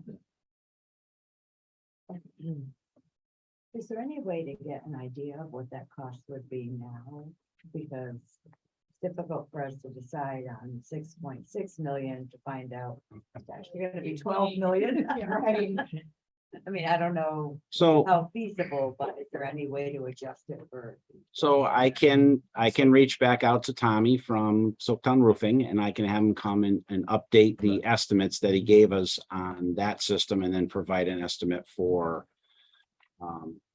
Is there any way to get an idea of what that cost would be now? Because it's difficult for us to decide on 6.6 million to find out it's actually gonna be 12 million. Yeah, right. I mean, I don't know So, how feasible, but is there any way to adjust it for? so I can reach back out to Tommy from Silktown Roofing and I can have him come and update the estimates that he gave us on that system and then provide an estimate for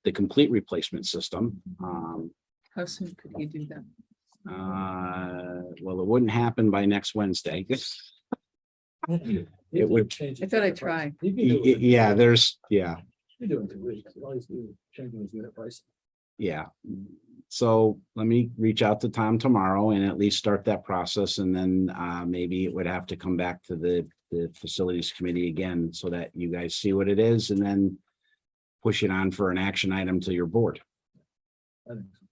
the complete replacement system. How soon could you do that? Well, it wouldn't happen by next Wednesday. He it would- change I his thought I'd unit price. try. He can do it. Yeah, You do it in 2 weeks. All he's doing is changing his unit price. yeah. So let me reach out to Tom tomorrow and at least start that process and then maybe it would have to come back to the facilities committee again so that you guys see what it is and then push it on for an action item to your board. I think so.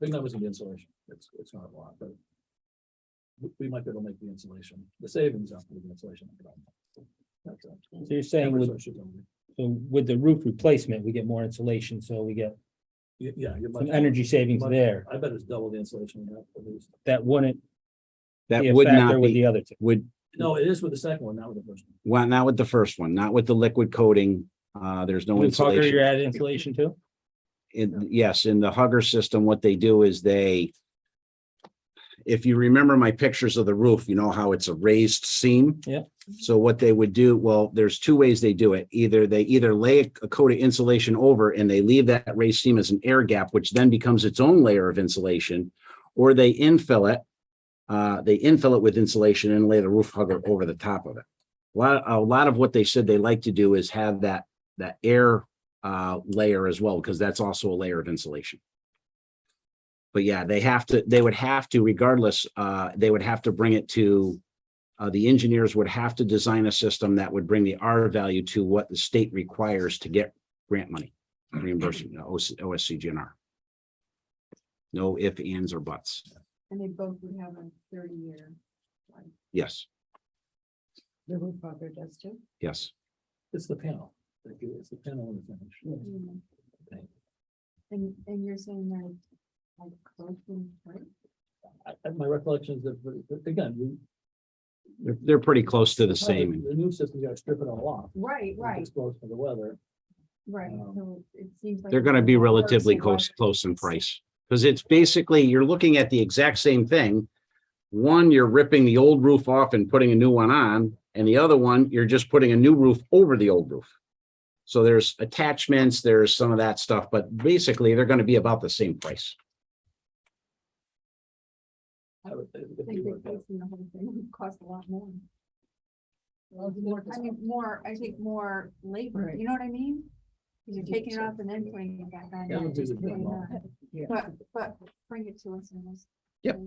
Big numbers in the insulation. It's not a lot, but we might be able to make the insulation, the savings up with the insulation. That's it. So you're saying with, Eversource should only- so with the roof replacement, we get more insulation, so we get Yeah, you're some much- energy savings much- there. I bet it's double the insulation we have at least. That wouldn't That be a would factor not with the be, other two. would, No, it is with the second one, not with the first one. well, not with the first one, not with the liquid coating. There's no With Hugger, insulation. you're adding insulation too? Yes, in the Hugger system, what they do is if you remember my pictures of the roof, you know how it's a raised seam? Yeah. So what they would do, well, there's two ways they do it. They either lay a coat of insulation over and they leave that raised seam as an air gap, which then becomes its own layer of insulation, or they infill it. They infill it with insulation and lay the roof hugger over the top of it. A lot of what they said they like to do is have that air layer as well, because that's also a layer of insulation. But yeah, they would have to, regardless, they would have to bring it to, the engineers would have to design a system that would bring the R value to what the state requires to get grant money, reimbursement, OSCGNR. No ifs, ands, or buts. And they both would have a 30-year. Yes, The roof hugger does too? yes. It's the panel. It's the panel and the finish. And you're saying they're like close to, right? My recollection is that, again, They're pretty close to the the same. new system, you gotta strip it all off. Right, It's right, exposed to the weather. right. So it seems like. They're gonna be it's worse relatively than what- close in price. Because it's basically, you're looking at the exact same thing. One, you're ripping the old roof off and putting a new one on, and the other one, you're just putting a new roof over the old roof. So there's attachments, there's some of that stuff, but basically, they're gonna be about the same price. I would think I think replacing the whole thing would cost a lot more. I mean, I think more labor, Right. you know what I mean? 'Cause you're taking it off and then putting it back on. Yeah, not we'll do just the putting it demo. on. But bring it to us and we'll. Yep.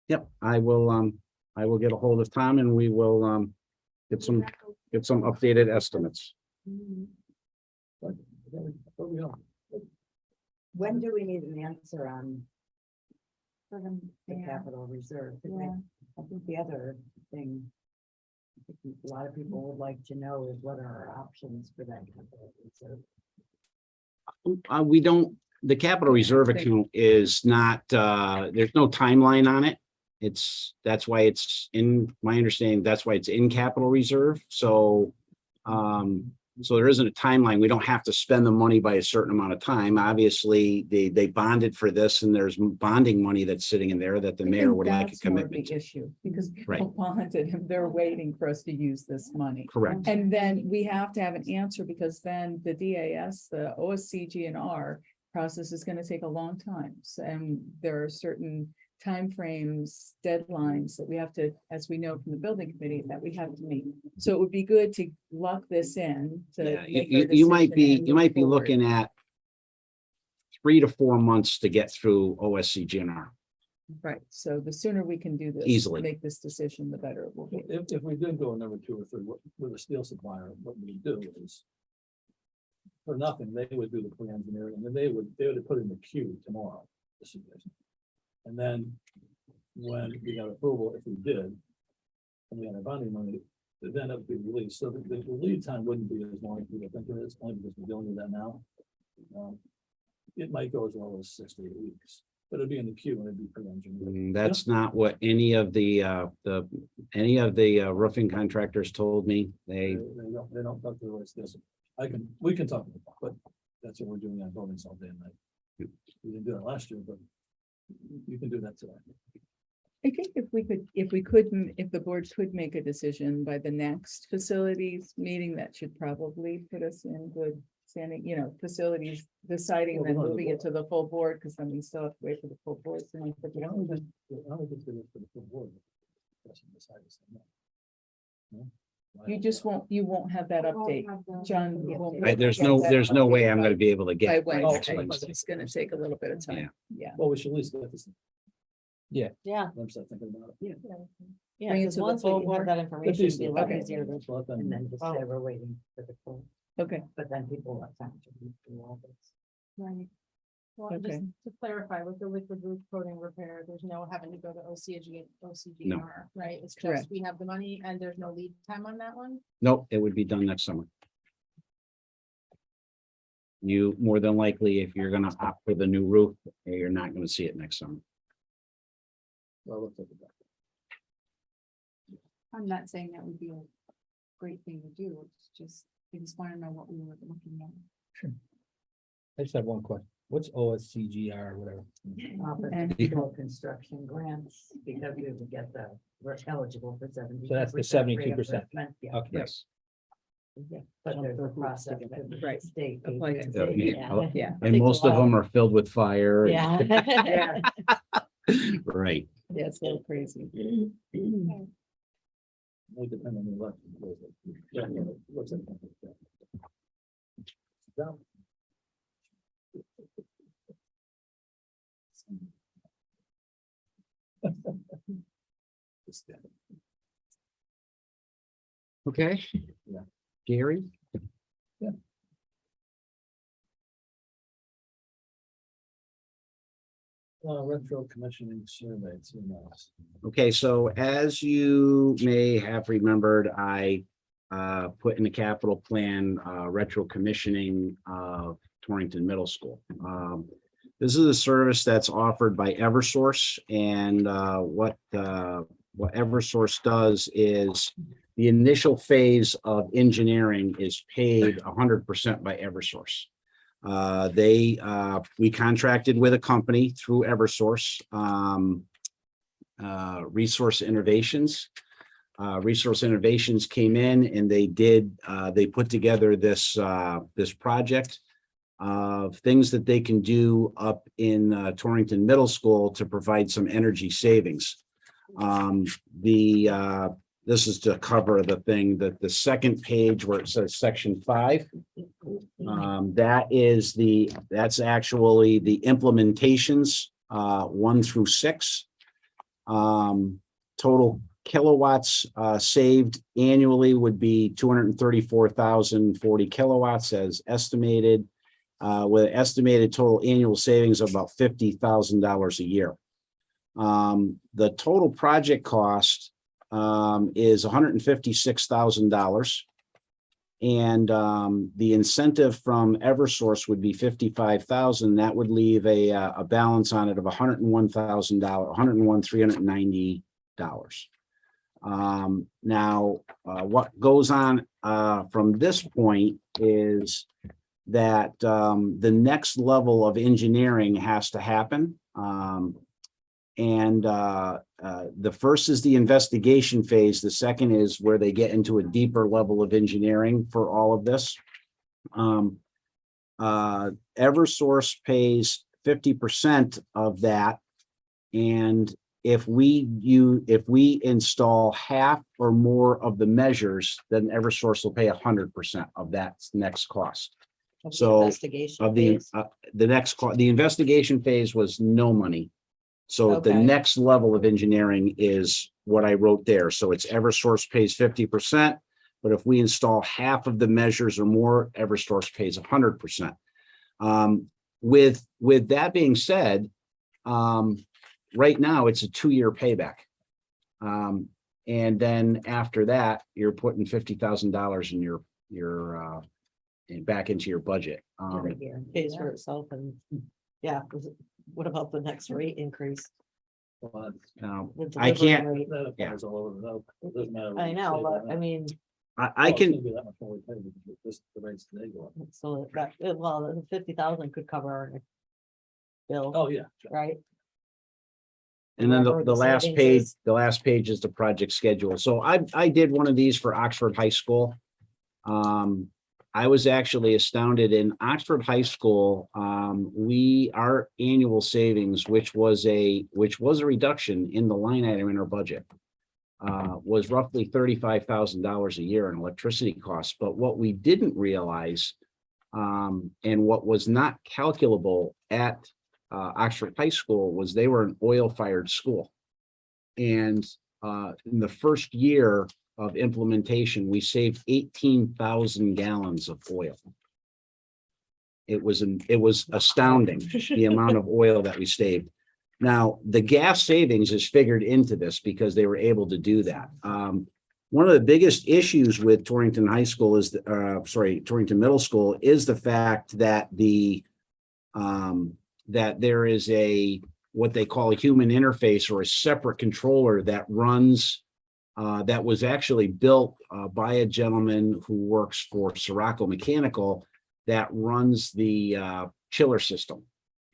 Yep, I will get a hold of Tom and we will get some updated estimates. Mhm. Where we are. When do we need an answer on For them, the yeah, capital reserve? 'Cause yeah. I think the other thing I think a lot of people would like to know is what are our options for that capital reserve? We don't, the capital reserve account is not, there's no timeline on it. That's why it's in my understanding, that's why it's in capital reserve. So So there isn't a timeline. We don't have to spend the money by a certain amount of time. Obviously, they bonded for this and there's bonding money that's sitting in there that the I mayor think would like a that's more of commitment the to. issue, because Right. people bonded and they're waiting for us to use this money. Correct. And then we have to have an answer, because then the DAS, the OSCGNR process is gonna take a long time. And there are certain timeframes, deadlines that we have to, as we know from the building committee, that we have to meet. So it would be good to lock this in. To Yeah, make you, our you might decision be, and you move might be forward. looking at 3 to 4 months to get through OSCGNR. Right, so the sooner we can do this. Easily. Make this decision, the better it will be. If we did go number 2 or 3 with a steel supplier, what we do is. For nothing, they would do the pre-engineering and then they would put in the queue tomorrow. this is this. And then when we got approval, if we did. And we had our bonding money, then it would be released. So the lead time wouldn't be as long as we think it is, only because we're dealing with that now. It might go as low as 6 to 8 weeks, but it'd be in the queue and it'd be pre-engineered. That's not what any of the roofing contractors told me. They don't talk to us this. We can talk about it, but that's what we're doing on buildings all day and night. We didn't do that last year, but you can do that today. I think if the board could make a decision by the next facilities meeting, that should probably put us in good standing, facilities deciding and then Well, moving it to the full board, because then we still have to wait for the full board. I don't think it's good for the full board. Doesn't decide to say no. No? You won't have that update, John. you won't Right, there's get no, that there's no way update I'm gonna be able to By get. Wednesday, Wednesday. it's gonna take a little bit of time, yeah. Well, we should at least get this. Yeah, I'm still thinking about it. yeah, Bring it because to the once we full have board. that information, it'd be a lot Okay. easier to. Let them- And then just Oh. say we're waiting for the full, Okay, but then people have time to read through all this. Right. Well, just Okay. to clarify, with the liquid roof coating repair, there's no having to go to OCGR, right? It's Correct. just, we have the money and there's no lead time on that one? Nope, it would be done next summer. You more than likely, if you're gonna opt for the new roof, you're not gonna see it next summer. Well, let's look at that. I'm not saying that would be a great thing to do, it's just, I just want to know what we were looking at. I just have one question. What's OSCGR or whatever? Opportunity construction grants, because we would get we're eligible for 70. So that's the 72%. Yeah. Okay. Yes. Yeah, but there's a process. with Right. State. Apply to state, Yeah. yeah. And most of them are filled with fire. and- Yeah. Right. Yeah, it's a little crazy. It depends on the election. Yeah, looks like that. Yeah. Just, Okay. Yeah. Gary? retro commissioning survey, Okay, so as you may have remembered, I put in the capital plan retro commissioning of Torrington Middle School. This is a service that's offered by Eversource, and what Eversource does is the initial phase of engineering is paid 100% by Eversource. We contracted with a company through Eversource, Resource Innovations. Resource Innovations came in and they put together this project of things that they can do up in Torrington Middle School to provide some energy savings. This is to cover the thing that the second page where it says section 5. That's actually the implementations 1 through 6. Total kilowatts saved annually would be 234,040 kilowatts as estimated, with an estimated total annual savings of about $50,000 a year. The total project cost is $156,000. And the incentive from Eversource would be $55,000. That would leave a balance on it of $101,000, $101,390. Now, what goes on from this point is that the next level of engineering has to happen. The first is the investigation phase. The second is where they get into a deeper level of engineering for all of this. Eversource pays 50% of that. And if we install half or more of the measures, then Eversource will pay 100% of that next cost. Of the So, investigation Of the, phase. the investigation phase was no money. So the Okay. next level of engineering is what I wrote there. So it's Eversource pays 50%, but if we install half of the measures or more, Eversource pays 100%. With that being said, right now it's a 2-year payback. And then after that, you're putting $50,000 in your back into your budget. Every year, pays for itself and, yeah, what about the next rate increase? Well, Now, The I delivery can't, rate? that applies all over the vote. It doesn't matter what I you know, say but about I that. mean, I Well, it's can, gonna be that much more we pay because this, the rates today go up. so that, well, the 50,000 could cover our bill, Oh, yeah. right? and then Wherever the last savings page, is. the last page is the project schedule. So I did one of these for Oxford High School. I was actually astounded in Oxford High School. Our annual savings, which was a reduction in the line item in our budget, was roughly $35,000 a year in electricity costs. But what we didn't realize, and what was not calculable at Oxford High School, was they were an oil-fired school. And in the first year of implementation, we saved 18,000 gallons of oil. It was astounding, the amount of oil that we saved. Now, the gas savings is figured into this because they were able to do that. One of the biggest issues with Torrington High School is, Torrington Middle School, is the fact that that there is what they call a human interface, or a separate controller that runs, that was actually built by a gentleman who works for Sirocco Mechanical, that runs the chiller system.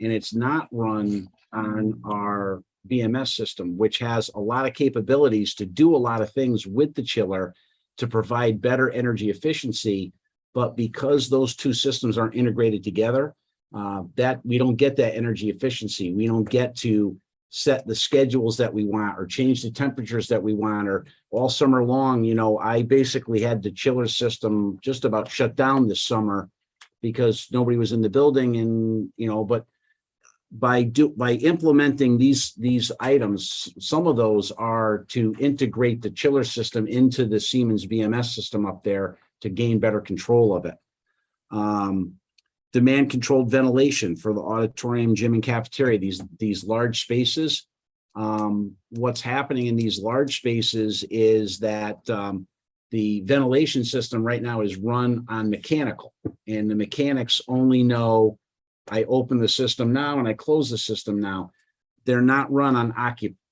And it's not run on our BMS system, which has a lot of capabilities to do a lot of things with the chiller to provide better energy efficiency. But because those two systems aren't integrated together, that we don't get that energy efficiency. We don't get to set the schedules that we want, or change the temperatures that we want, or all summer long, I basically had the chiller system just about shut down this summer because nobody was in the building. And, but by implementing these items, some of those are to integrate the chiller system into the Siemens BMS system up there to gain better control of it. Demand controlled ventilation for the auditorium, gym, and cafeteria, these large spaces. What's happening in these large spaces is that the ventilation system right now is run on mechanical, and the mechanics only know, I open the system now and I close the system now. They're not run on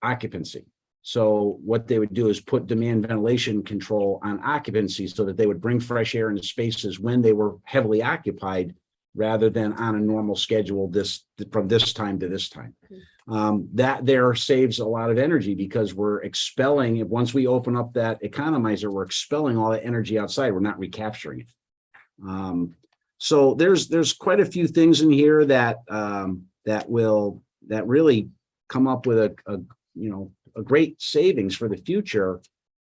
occupancy. So what they would do is put demand ventilation control on occupancy so that they would bring fresh air into spaces when they were heavily occupied, rather than on a normal schedule from this time to this time. That there saves a lot of energy because we're expelling, once we open up that economizer, we're expelling all that energy outside. We're not recapturing it. So there's quite a few things in here that really come up with a great savings for the future.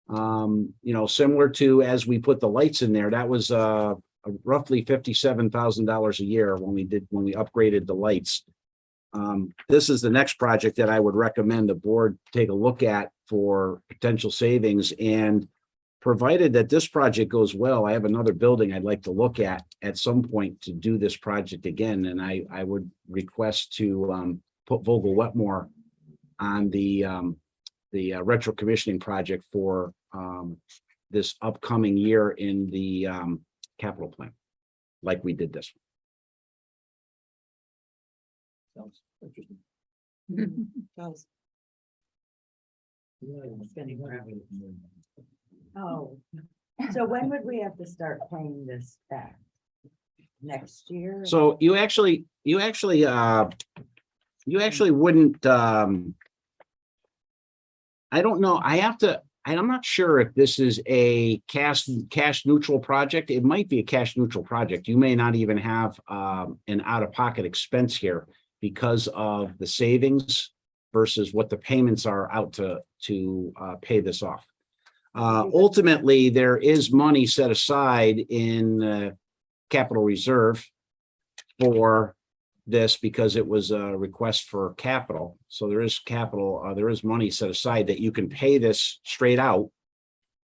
Similar to, as we put the lights in there, that was roughly $57,000 a year when we upgraded the lights. This is the next project that I would recommend the board take a look at for potential savings. And provided that this project goes well, I have another building I'd like to look at some point to do this project again. And I would request to put Vogel Wetmore on the retro commissioning project for this upcoming year in the capital plan, like we did this one. Sounds interesting. Does. Oh, so when would we have to start paying this back? next year? So you actually wouldn't, I don't know, I'm not sure if this is a cash neutral project. It might be a cash neutral project. You may not even have an out-of-pocket expense here because of the savings versus what the payments are out to pay this off. Ultimately, there is money set aside in capital reserve for this because it was a request for capital. So there is capital, there is money set aside that you can pay this straight out.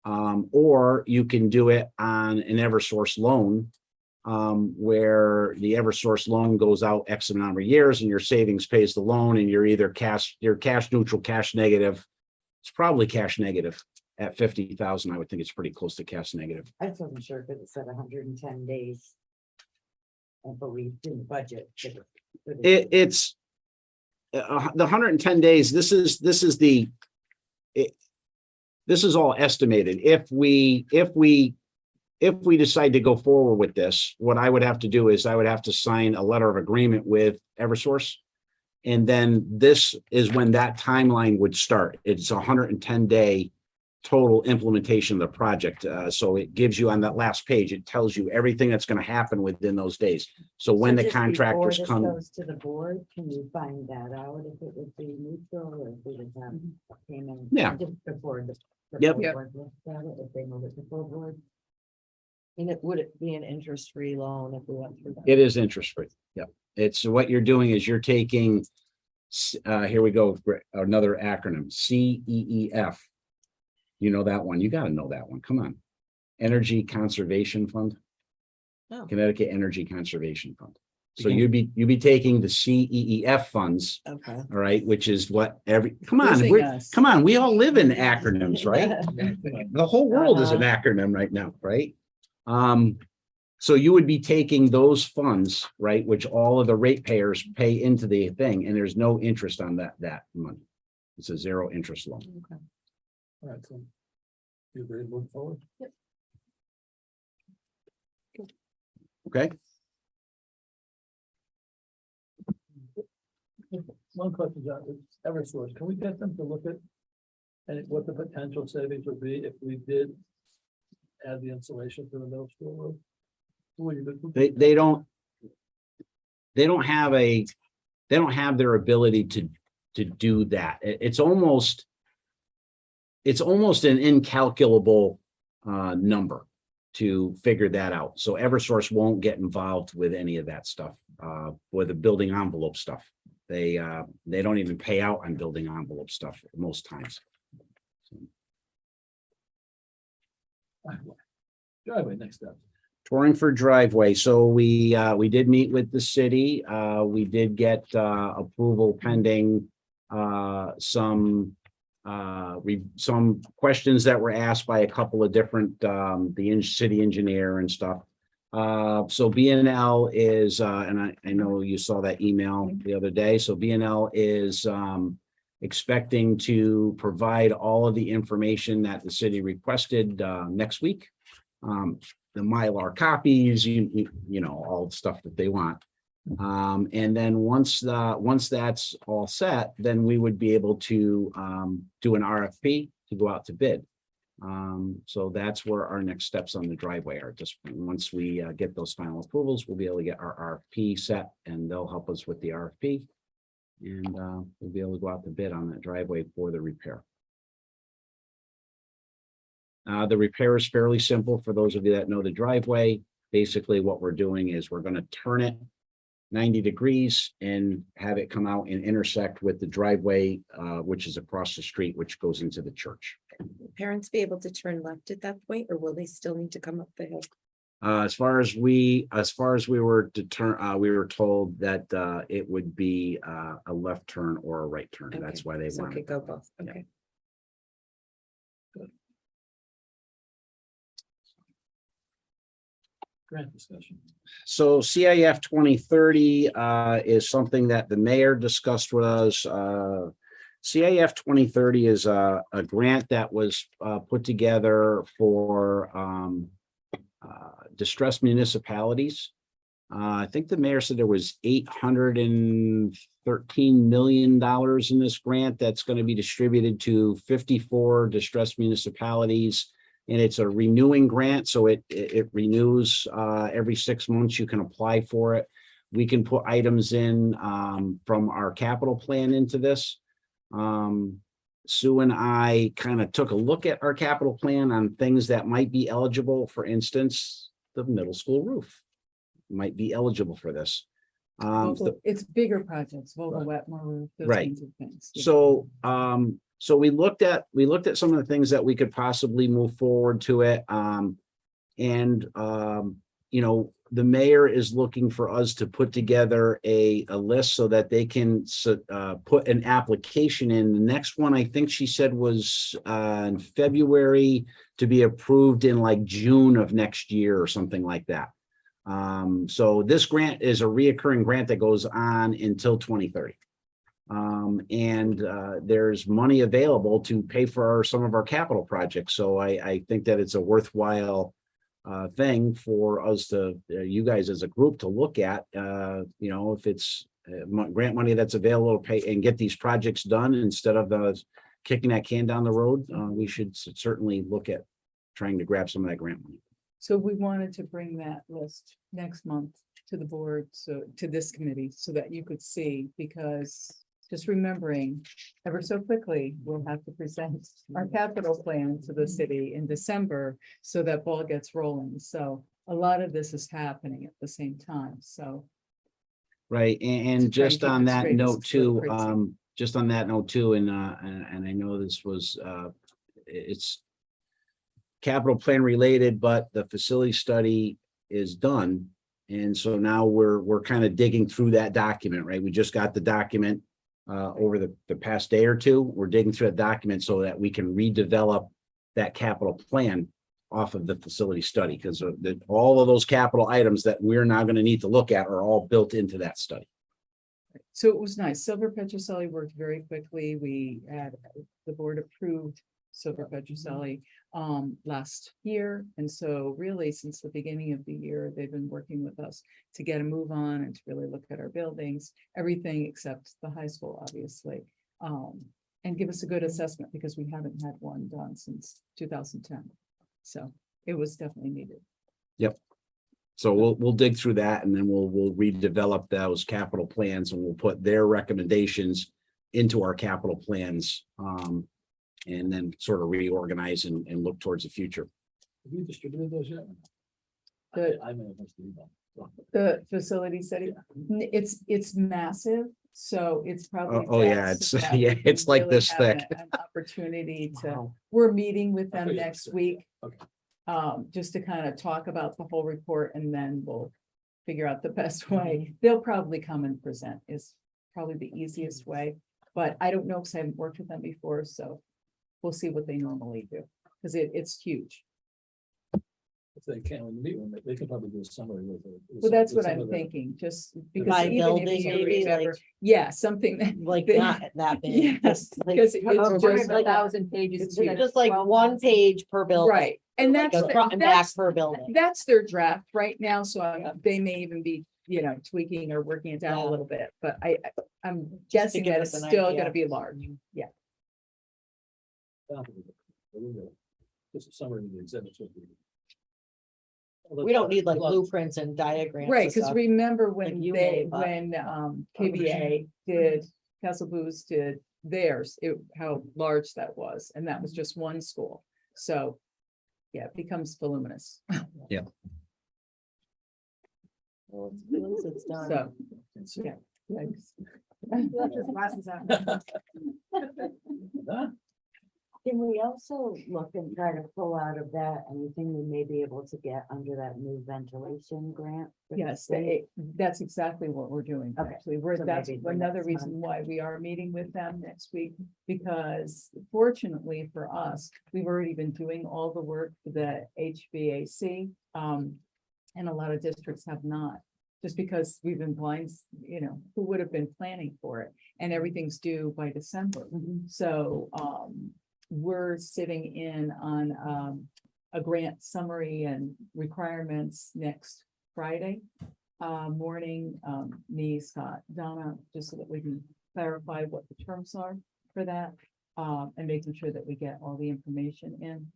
Or you can do it on an Eversource loan, where the Eversource loan goes out X amount of years and your savings pays the loan, and you're either cash neutral, cash negative. It's probably cash negative at 50,000. I would think it's pretty close to cash negative. I just wasn't sure because it said 110 days. But we didn't budget. It's the 110 days. This is all estimated. If we decide to go forward with this, what I would have to do is I would have to sign a letter of agreement with Eversource. And then this is when that timeline would start. It's a 110-day total implementation of the project. So it gives you on that last page, it tells you everything that's going to happen within those days. So when the just contractors before this come, goes to the board, can you find that out if it would be neutral or if we would have a payment? Yeah. Just before the. Yep. full board looks at it, if they move it to full board. And would it be an interest-free loan if we went through that? it is interest free. Yep. It's what you're doing is you're taking, here we go, another acronym, CEEF. You know that one. You got to know that one. Come on. Energy Conservation Fund. Oh. Connecticut Energy Conservation Fund. So you'd be taking the CEEF funds, Okay. all right, which is what come Losing on, us. come on, we all live in acronyms, right? The whole world is an acronym right now, right? So you would be taking those funds, right, which all of the ratepayers pay into the thing, and there's no interest on that money. It's a zero interest loan. All right, so you agree to move forward? Okay. One question, John, is Eversource, can we get them to look at and what the potential savings would be if we did add the insulation to the middle school roof? They don't have their ability to do that. It's almost an incalculable number to figure that out. So Eversource won't get involved with any of that stuff, with the building envelope stuff. They don't even pay out on building envelope stuff most times. Driveway, next up. Torrington driveway. So we did meet with the city. We did get approval pending some questions that were asked by a couple of different city engineer and stuff. So BNL is and I know you saw that email the other day. So BNL is expecting to provide all of the information that the city requested next week. The Mylar copies, you know, all the stuff that they want. And then once that's all set, then we would be able to do an RFP to go out to bid. So that's where our next steps on the driveway are. Just once we get those final approvals, we'll be able to get our RFP set, and they'll help us with the RFP. And we'll be able to go out to bid on that driveway for the repair. The repair is fairly simple for those of you that know the driveway. Basically, what we're doing is we're going to turn it 90 degrees and have it come out and intersect with the driveway, which is across the street, which goes into the church. Will parents be able to turn left at that point, or will they still need to come up the hill? As far as we were told that it would be a left turn or a right turn. That's Okay, why they so it wanted. could go both, Yeah. okay. Grant discussion. So CIF 2030 is something that the mayor discussed with us. CIF 2030 is a grant that was put together for distressed municipalities. I think the mayor said there was $813 million in this grant that's going to be distributed to 54 distressed municipalities. And it's a renewing grant, so it renews every 6 months. You can apply for it. We can put items in from our capital plan into this. Sue and I kind of took a look at our capital plan on things that might be eligible. For instance, the middle school roof might be eligible for this. It's bigger projects, Vogel, Wetmore roof, those Right. kinds of things. Yeah. So we looked at some of the things that we could possibly move forward to it. You know, the mayor is looking for us to put together a list so that they can put an application in. The next one, I think she said, was in February to be approved in like June of next year or something like that. So this grant is a reoccurring grant that goes on until 2030. There's money available to pay for some of our capital projects. So I think that it's a worthwhile thing for us to, you guys as a group, to look at, you know, if it's grant money that's available to pay and get these projects done instead of kicking that can down the road. We should certainly look at trying to grab some of that grant money. So we wanted to bring that list next month to the board, so to this committee, so that you could see, because just remembering ever so quickly, we'll have to present our capital plan to the city in December so that ball gets rolling. So a lot of this is happening at the same time. So Right, To and try just and keep on it that straight note as too, crazy. just on that note too, and I know this was it's capital plan related, but the facility study is done. And so now we're kind of digging through that document, right? We just got the document over the past day or two. We're digging through that document so that we can redevelop that capital plan off of the facility study, because all of those capital items that we're now going to need to look at are all built into that study. So it was nice. Silver Petroselli worked very quickly. We had, the board approved Silver Petroselli last year. And so really, since the beginning of the year, they've been working with us to get a move on and to really look at our buildings, everything except the high school, obviously. And give us a good assessment, because we haven't had one done since 2010. So it was definitely needed. So we'll dig through that, and then we'll redevelop those capital plans, and we'll put their recommendations into our capital plans. And then sort of reorganize and look towards the future. Have you distributed those yet? I may have missed the email. The facility study, it's massive, so it's probably. Oh, yeah, best it's that we yeah, can it's like really this have thick. An opportunity to, Wow. we're meeting with I them figured next so. week. Okay. Just to kind of talk about the whole report, and then we'll figure out the best way. They'll probably come and present is probably the easiest way, but I don't know, because I haven't worked with them before, so we'll see what they normally do, because it's huge. If they can, when you meet with them, they can probably do a summary with it. Well, that's what some I'm of the- thinking, just because By even building, if you maybe, like- remember, yeah, something that. Like they- not that big. Yes, just like- because it's just like a- 1,000 pages. It's instead of just like 12,000. one page per building. right, and Like that's, a front and back that's, per building. that's their draft right now, so they may even be, tweaking or working it down a Yeah. little bit, but I'm to guessing give that us it's an still idea. gonna be large, yeah. Just a summary of the exhibits. would be- We don't need like Look, blueprints and diagrams. and Right, because stuff. remember when you they, made, but- when KBA did, Castle Booze did theirs, how large that was, and that was just one school. So, yeah, it becomes voluminous. Well, it's done. So, yeah. yikes. Left his glasses out. Huh? Can we also look and try to pull out of that anything we may be able to get under that new ventilation grant? for the Yes, state? that's exactly what we're doing, Okay, actually. so That's maybe for another next reason month. why we are meeting with them next week, because fortunately for us, we've already been doing all the work for the HVAC. And a lot of districts have not, just because we've been blind, who would have been planning for it, and everything's due by December. So, we're sitting in on a grant summary and requirements next Friday. morning, me, Scott, Donna, just so that we can clarify what the terms are for that. And making sure that we get all the information in.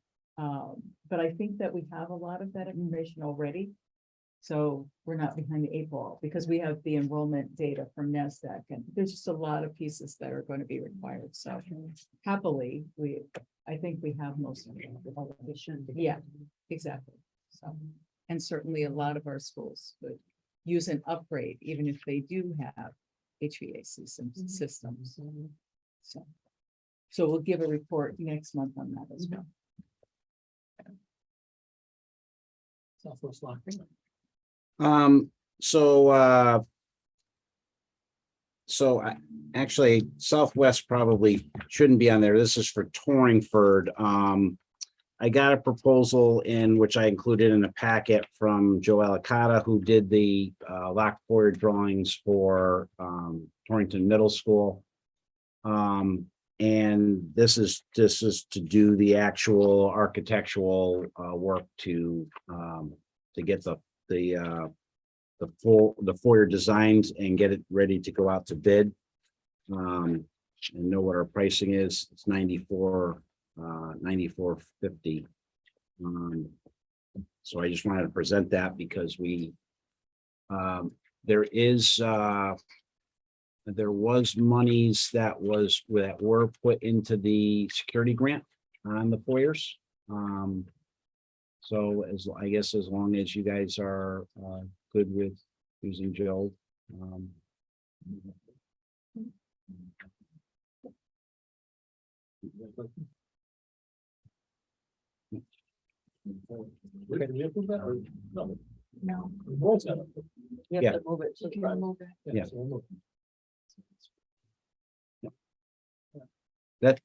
But I think that we have a lot of that information already. So we're not behind the 8 ball because we have the enrollment data from NASDAQ and there's just a lot of pieces that are going to be required. So happily, I think we have most of it. Yeah, exactly. So, and certainly a lot of our schools would use an upgrade, even if they do have HVAC systems. So we'll give a report next month on that as well. Southwest Lock. Actually, Southwest probably shouldn't be on there. This is for Torringford. I got a proposal in which I included in the packet from Joe Alicata, who did the lock foyer drawings for Torrington Middle School. And this is to do the actual architectural work to get the foyer designed and get it ready to go out to bid. And know what our pricing is. It's $94.50. So I just wanted to present that because there was monies that were put into the security grant on the foyers. So I guess as long as you guys are good with using Joe. Okay, do we approve that or no? No. The board's got it. You Yeah. have to move it to You the can front. remove it. Yeah. So we'll move.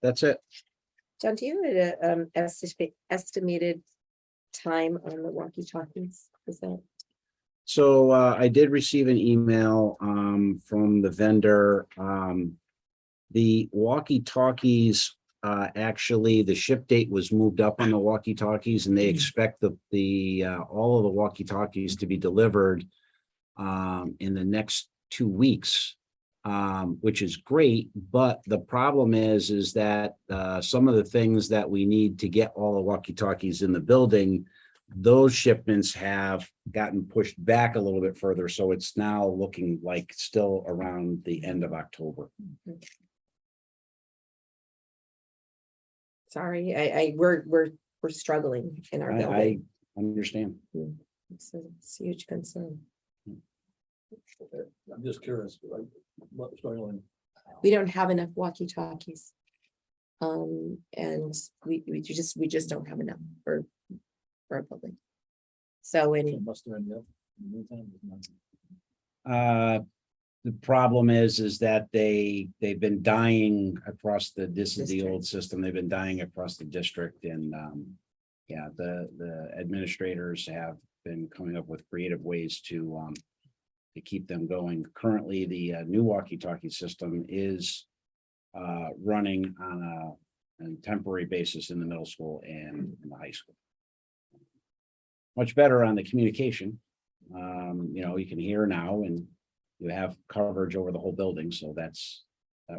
That's it. John, do you have an estimated time on the walkie-talkies? Is that? So I did receive an email from the vendor. The walkie-talkies, actually, the ship date was moved up on the walkie-talkies and they expect all of the walkie-talkies to be delivered in the next 2 weeks, which is great. But the problem is that some of the things that we need to get all the walkie-talkies in the building, those shipments have gotten pushed back a little bit further. So it's now looking like still around the end of October. Sorry, we're struggling in our I building. understand. It's a huge concern. I'm just curious, like, what's going on? We don't have enough walkie-talkies. And we just don't have enough for our building. So in Must have ended up in the meantime, there's none. The problem is that they've been dying across this is the old system. They've been dying across the district and yeah, the administrators have been coming up with creative ways to keep them going. Currently, the new walkie-talkie system is running on a temporary basis in the middle school and in the high school. Much better on the communication. You can hear now and you have coverage over the whole building, so that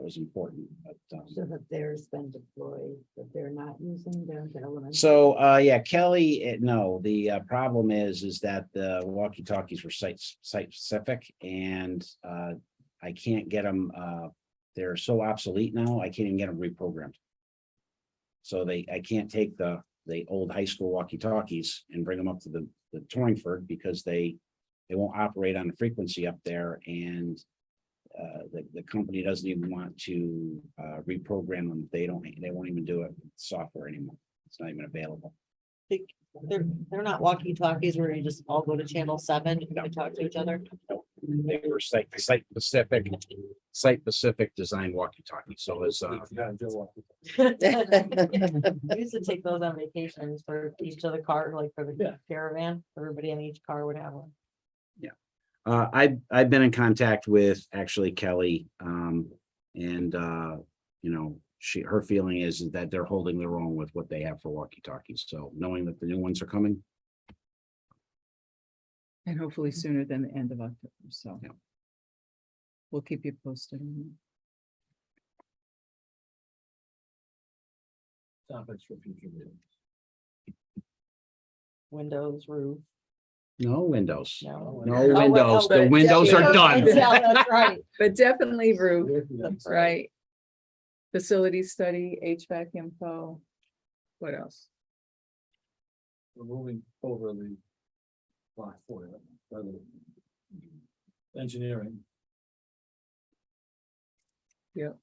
was important. But So that there's been deployed, that they're not using down to elementary. so yeah, Kelly, no, the problem is that the walkie-talkies were site specific and I can't get them, they're so obsolete now, I can't even get them reprogrammed. So I can't take the old high school walkie-talkies and bring them up to the Torringford because they won't operate on the frequency up there, and the company doesn't even want to reprogram them. They won't even do it with software anymore. It's not even available. They're not walkie-talkies where you just all go to channel 7 and talk to each other. They were site specific design walkie-talkie. So as Yeah, Joe walked I used to take those on vacations for each of the car, like for the Yeah. caravan. Everybody in each car would have one. I've been in contact with actually Kelly, and her feeling is that they're holding their own with what they have for walkie-talkies. So knowing that the new ones are coming, And hopefully sooner than the end of October, so. Yeah. We'll keep you posted. on Topics for future meetings. Windows, roof. No windows. No. No Oh, windows. wait, The oh, windows are done. Yeah, that's right. that. But definitely roof, That's right? Facility study, HVAC info. What else? We're moving over the block for it, rather engineering. Yep.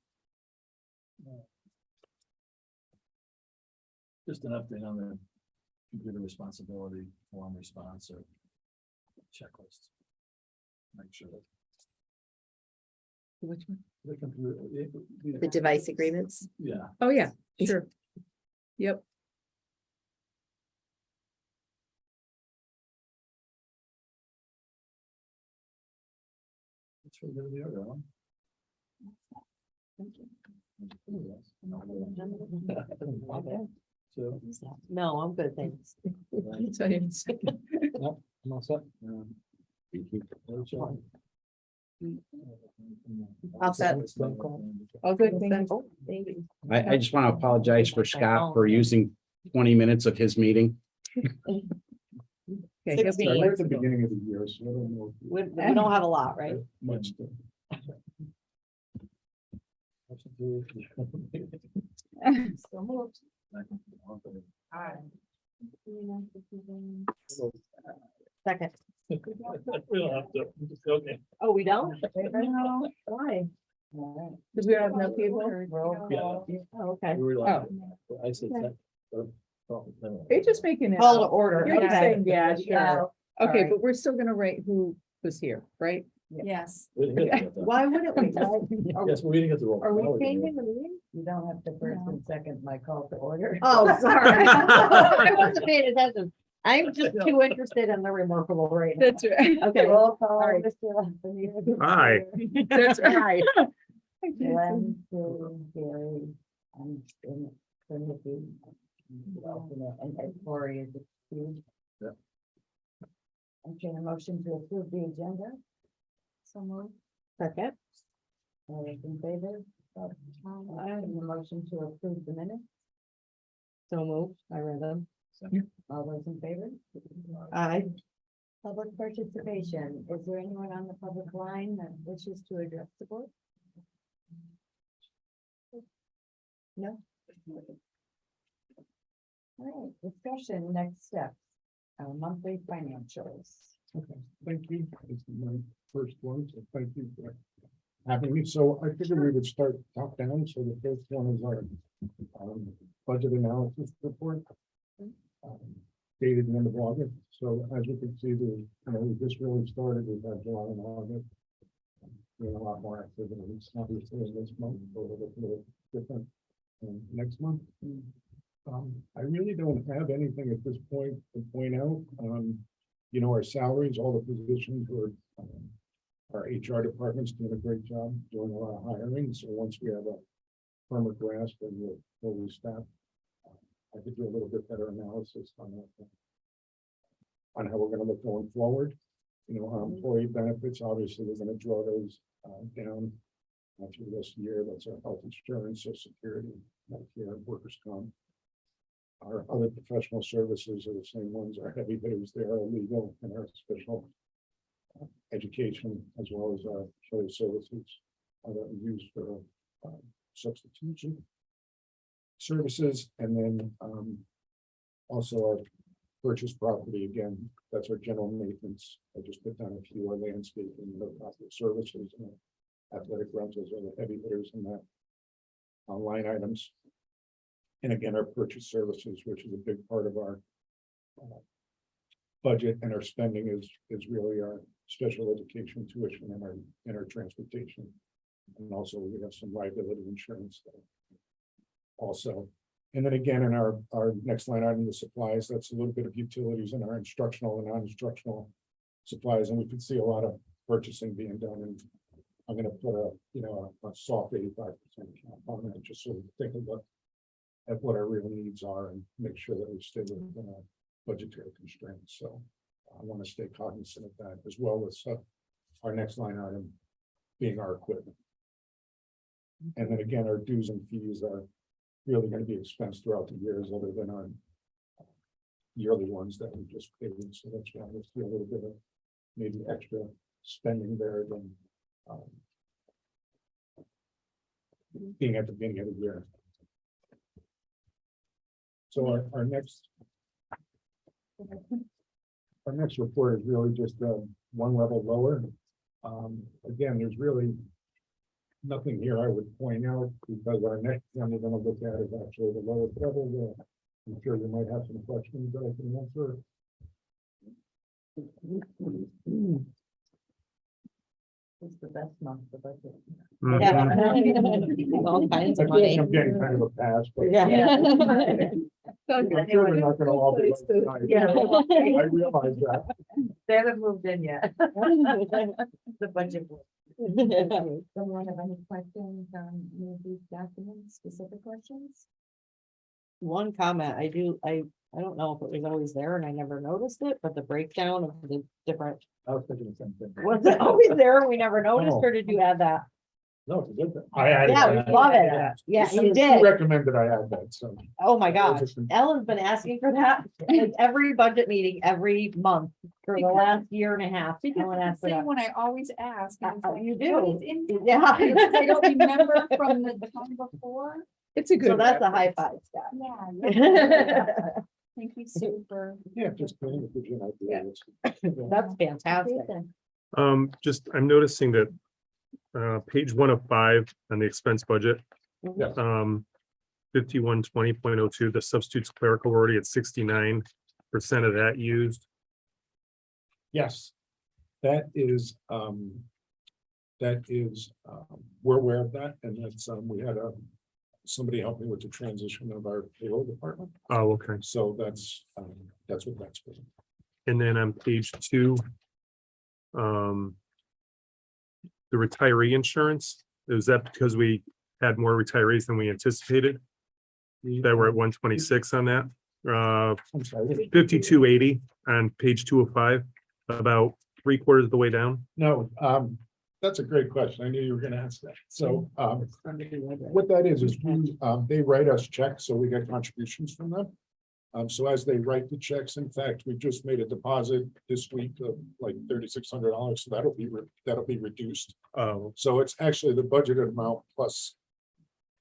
Just an update on the computer responsibility form response or checklist. Make sure that Which one? the computer. The device agreements. Yeah, Oh, yeah, sure. Yep. it's for the other one. So, No, I'm good, thanks. I'll tell you in a second. no, I'm all set. Thank you. All set. All good, thank you. Oh, thank you. I just want to apologize for Scott for using 20 minutes of his meeting. Okay, he'll be 16. We're at the beginning of the year, so I don't know. We don't have a lot, right? Much to. So moved. Second. We don't have to, okay. Oh, we don't? Why? Because we don't have no people. Yeah. Oh, okay. We were like- I said Okay. that. They're just making it. Call to up. order. You're just Okay. saying, yeah, sure. Okay, Alright. but we're still gonna rate who was here, right? Yes. Why wouldn't we? Yes, we didn't get the roll. Are Now we can changing do the meeting? You don't have to first and second my call to order. Oh, sorry. I wasn't paying attention. I'm just too interested in the remarkable right now. That's right. Okay. Roll call, Alright. Mr. Lafferty. Hi. That's right. Glenn, Sue, Gary, and Timothy. Alternate, and Ed Corey is excused. Yeah. Okay, a motion to approve the agenda. So moved. Second. All those in favor? And the motion to approve the minutes. So moved. I read them. All those in favor? Aye. Public participation. Is there anyone on the public line that wishes to address the board? No? All right, discussion, next steps, monthly financials. Okay, thank you. This is my first one, so thank you for having me. So I figured we would start top down. So the first one is our budget analysis report. Dated the end of August. So as you can see, we just really started with July and August. Doing a lot more activities, obviously, in this month, so it'll look a little different next month. I really don't have anything at this point to point out. Our salaries, all the positions were, our HR department's doing a great job, doing a lot of hiring. So once we have a firmer grasp and we're fully staffed, I could do a little bit better analysis on that. On how we're gonna look going forward. Our employee benefits, obviously, we're gonna draw those down through this year. That's our health insurance, social security, Medicare, workers' comp. Our other professional services are the same ones, our heavy hitters there, our legal and our special education, as well as our show services that we use for substitution services. And then also our purchase property, again, that's our general maintenance. I just put down a few, our landscaping, the property services, and athletic rentals are the heavy hitters in that line items. And again, our purchase services, which is a big part of our budget, and our spending is really our special education tuition and our transportation. And also we have some liability insurance also. And then again, in our next line item, the supplies, that's a little bit of utilities in our instructional and non-instructional supplies, and we can see a lot of purchasing being done. And I'm gonna put a soft 85% count on that, just so we think about at what our real needs are and make sure that we stay within our budgetary constraints. So I want to stay cognizant of that as well as our next line item being our equipment. And then again, our dues and fees are really going to be expensed throughout the years other than our yearly ones that we just paid. So that's why we see a little bit of maybe extra spending there than being at the beginning of the year. So our next report is really just one level lower. Again, there's really nothing here I would point out because our next one we're going to look at is actually the lowest level. I'm sure you might have some questions that I can answer. It's the best month, the budget. Mhm. Yeah. All kinds I of feel like money. I'm getting kind of a pass, but Yeah. I'm sure we're not gonna all be like tonight. Yeah. I realize that. They haven't moved in yet. The budget. Someone have any questions on any of these documents, specific questions? One comment, I don't know if it was always there and I never noticed it, but the breakdown of the different, I was thinking the same thing. was it always there? and We never noticed, Oh. or did you add that? No, it's a good thing. Yeah, we love it. Yeah, you You did. recommended I add that, so. Oh my That was gosh, just an- Ellen's been asking for that at every budget meeting every month for the last year and a half. Because Ellen it's asked for the same that. one I always ask. and it's like, You what do. is in Yeah. Because I don't remember from the time before. It's a good. So that's a high reference. five, Scott. Yeah. Thank you, super. Yeah, just kind of gives you an idea. That's fantastic. Just, I'm noticing that page 1 of 5 on the expense budget, Yes. 5120.02, the substitutes clerical were already at 69% of that used. Yes, that is, we're aware of that, and that's, we had somebody help me with the transition of our payroll department, Oh, okay. so that's what that's for. And then on page 2, the retiree insurance, is that because we had more retirees than we anticipated? That we're at 126 on that? I'm sorry, 5280 on page 2 of 5, about 3/4 of the way down. no, that's a great question, I knew you were gonna ask that, so, what that is we, they write us checks, so we get contributions from them. So as they write the checks, in fact, we just made a deposit this week of like $3,600, so that'll be reduced. Oh, So it's actually the budgeted amount plus,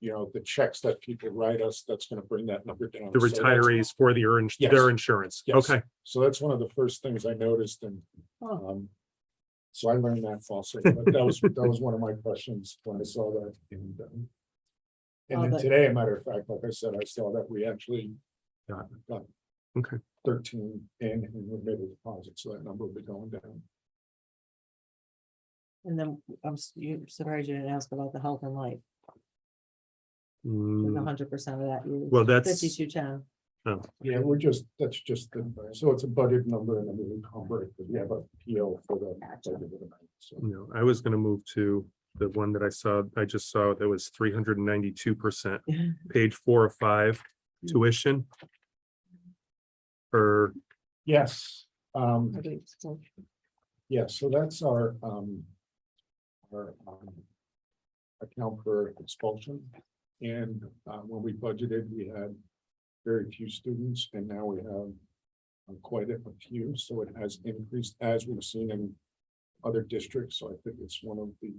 the checks that people write us, that's gonna bring that number down. the So that's- retirees for Yes. their insurance. Yes. Okay, So that's one of the first things I noticed and, so I learned that also, but that was one of my questions when I saw that. And then but- today, a matter of fact, like I said, I saw that we actually got okay. 13 in and we made a deposit, so that number will be going down. And then you surprised you didn't ask about the health and life. Mm, 100% of that you. Well, that's, 5210. Yeah, that's just, so it's a budget number and then we encumber it, because we have a PO for the. budgeted amount, so. no, I was gonna move to the one that I just saw that was 392%, page 4 of 5, tuition. For, Yes, yeah, so that's our account for expulsion. And when we budgeted, we had very few students, and now we have quite a few, so it has increased as we've seen in other districts, so I think it's one of the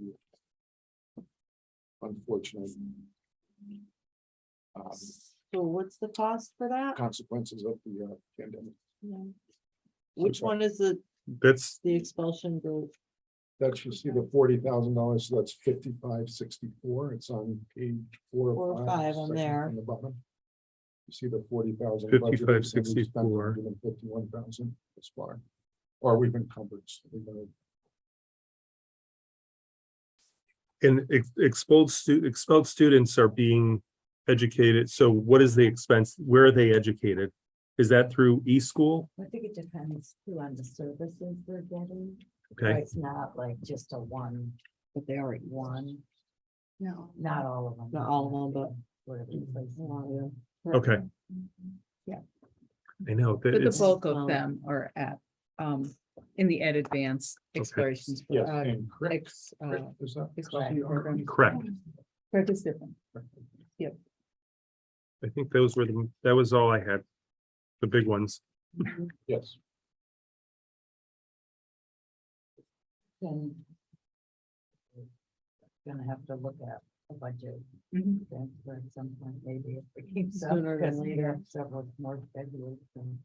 unfortunate So what's the cost for that? consequences of the pandemic. Which one is the that's, expulsion group? That you see the $40,000, so that's 5564. It's on page 4 4 or or 5. 5 on second there. from the bottom. You see the 40,000. 5564. 51,000 as far, or we've encumbered. So we're gonna- and expelled students are being educated. So what is the expense? Where are they educated? Is that through e-school? I think it depends too on the services they're getting. Okay, It's not like just a one, But they are at one. No. not all of them. Not all of them, but. Whatever the place is. okay. Yeah. I know. that But the it's- bulk of them are at in the Ed Advance explorations. Yes, uh, and correct. ex- Is that- exploration program. Correct. Correct is different. I think those were that was all I had. The big ones. Yes. Then gonna have to look at a budget Mhm. transfer at some point, maybe if it keeps up, Sooner because than we later. have several more schedules. and-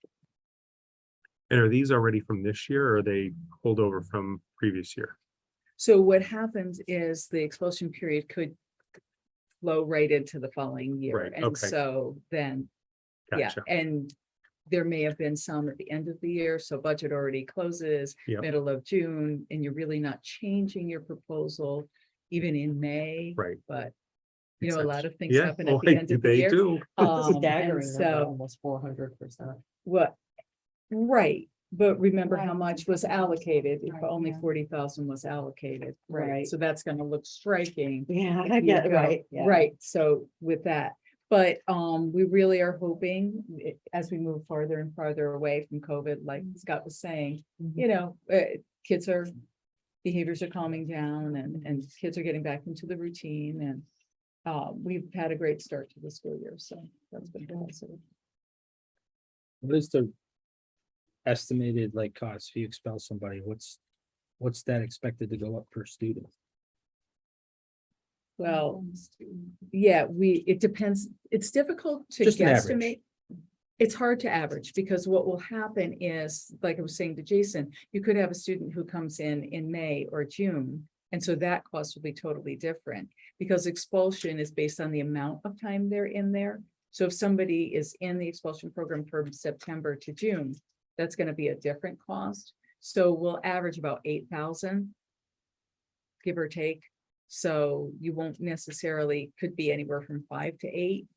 And are these already from this year or are they pulled over from previous year? So what happens is the expulsion period could flow right into the following year. Right, And okay. so then, yeah, Gotcha. and there may have been some at the end of the year, so budget already closes Yep. middle of June, and you're really not changing your proposal even in May. Right. But, Makes a sense. lot of things Yeah, happen at the like, end of the they year. do. It's And staggering, number, so, almost 400%. what, right, but remember how Right. much was allocated, if Right, only yeah. 40,000 was allocated, right? Right. So that's gonna look striking. Yeah, if I you get it, go- right. yeah. Right, so with that, but we really are hoping as we move farther and farther away from COVID, like Scott was saying, kids are, behaviors are calming down and kids are getting back into the routine and we've had a great start to the school year, so that's been positive. What is the estimated like cost if you expel somebody? What's that expected to go up per student? Well, yeah, it depends. It's difficult to Just an average. guesstimate. It's hard to average because what will happen is, like I was saying to Jason, you could have a student who comes in May or June. And so that cost will be totally different because expulsion is based on the amount of time they're in there. So if somebody is in the expulsion program from September to June, that's going to be a different cost. So we'll average about 8,000, give or take. So you won't necessarily, could be anywhere from 5 to 8.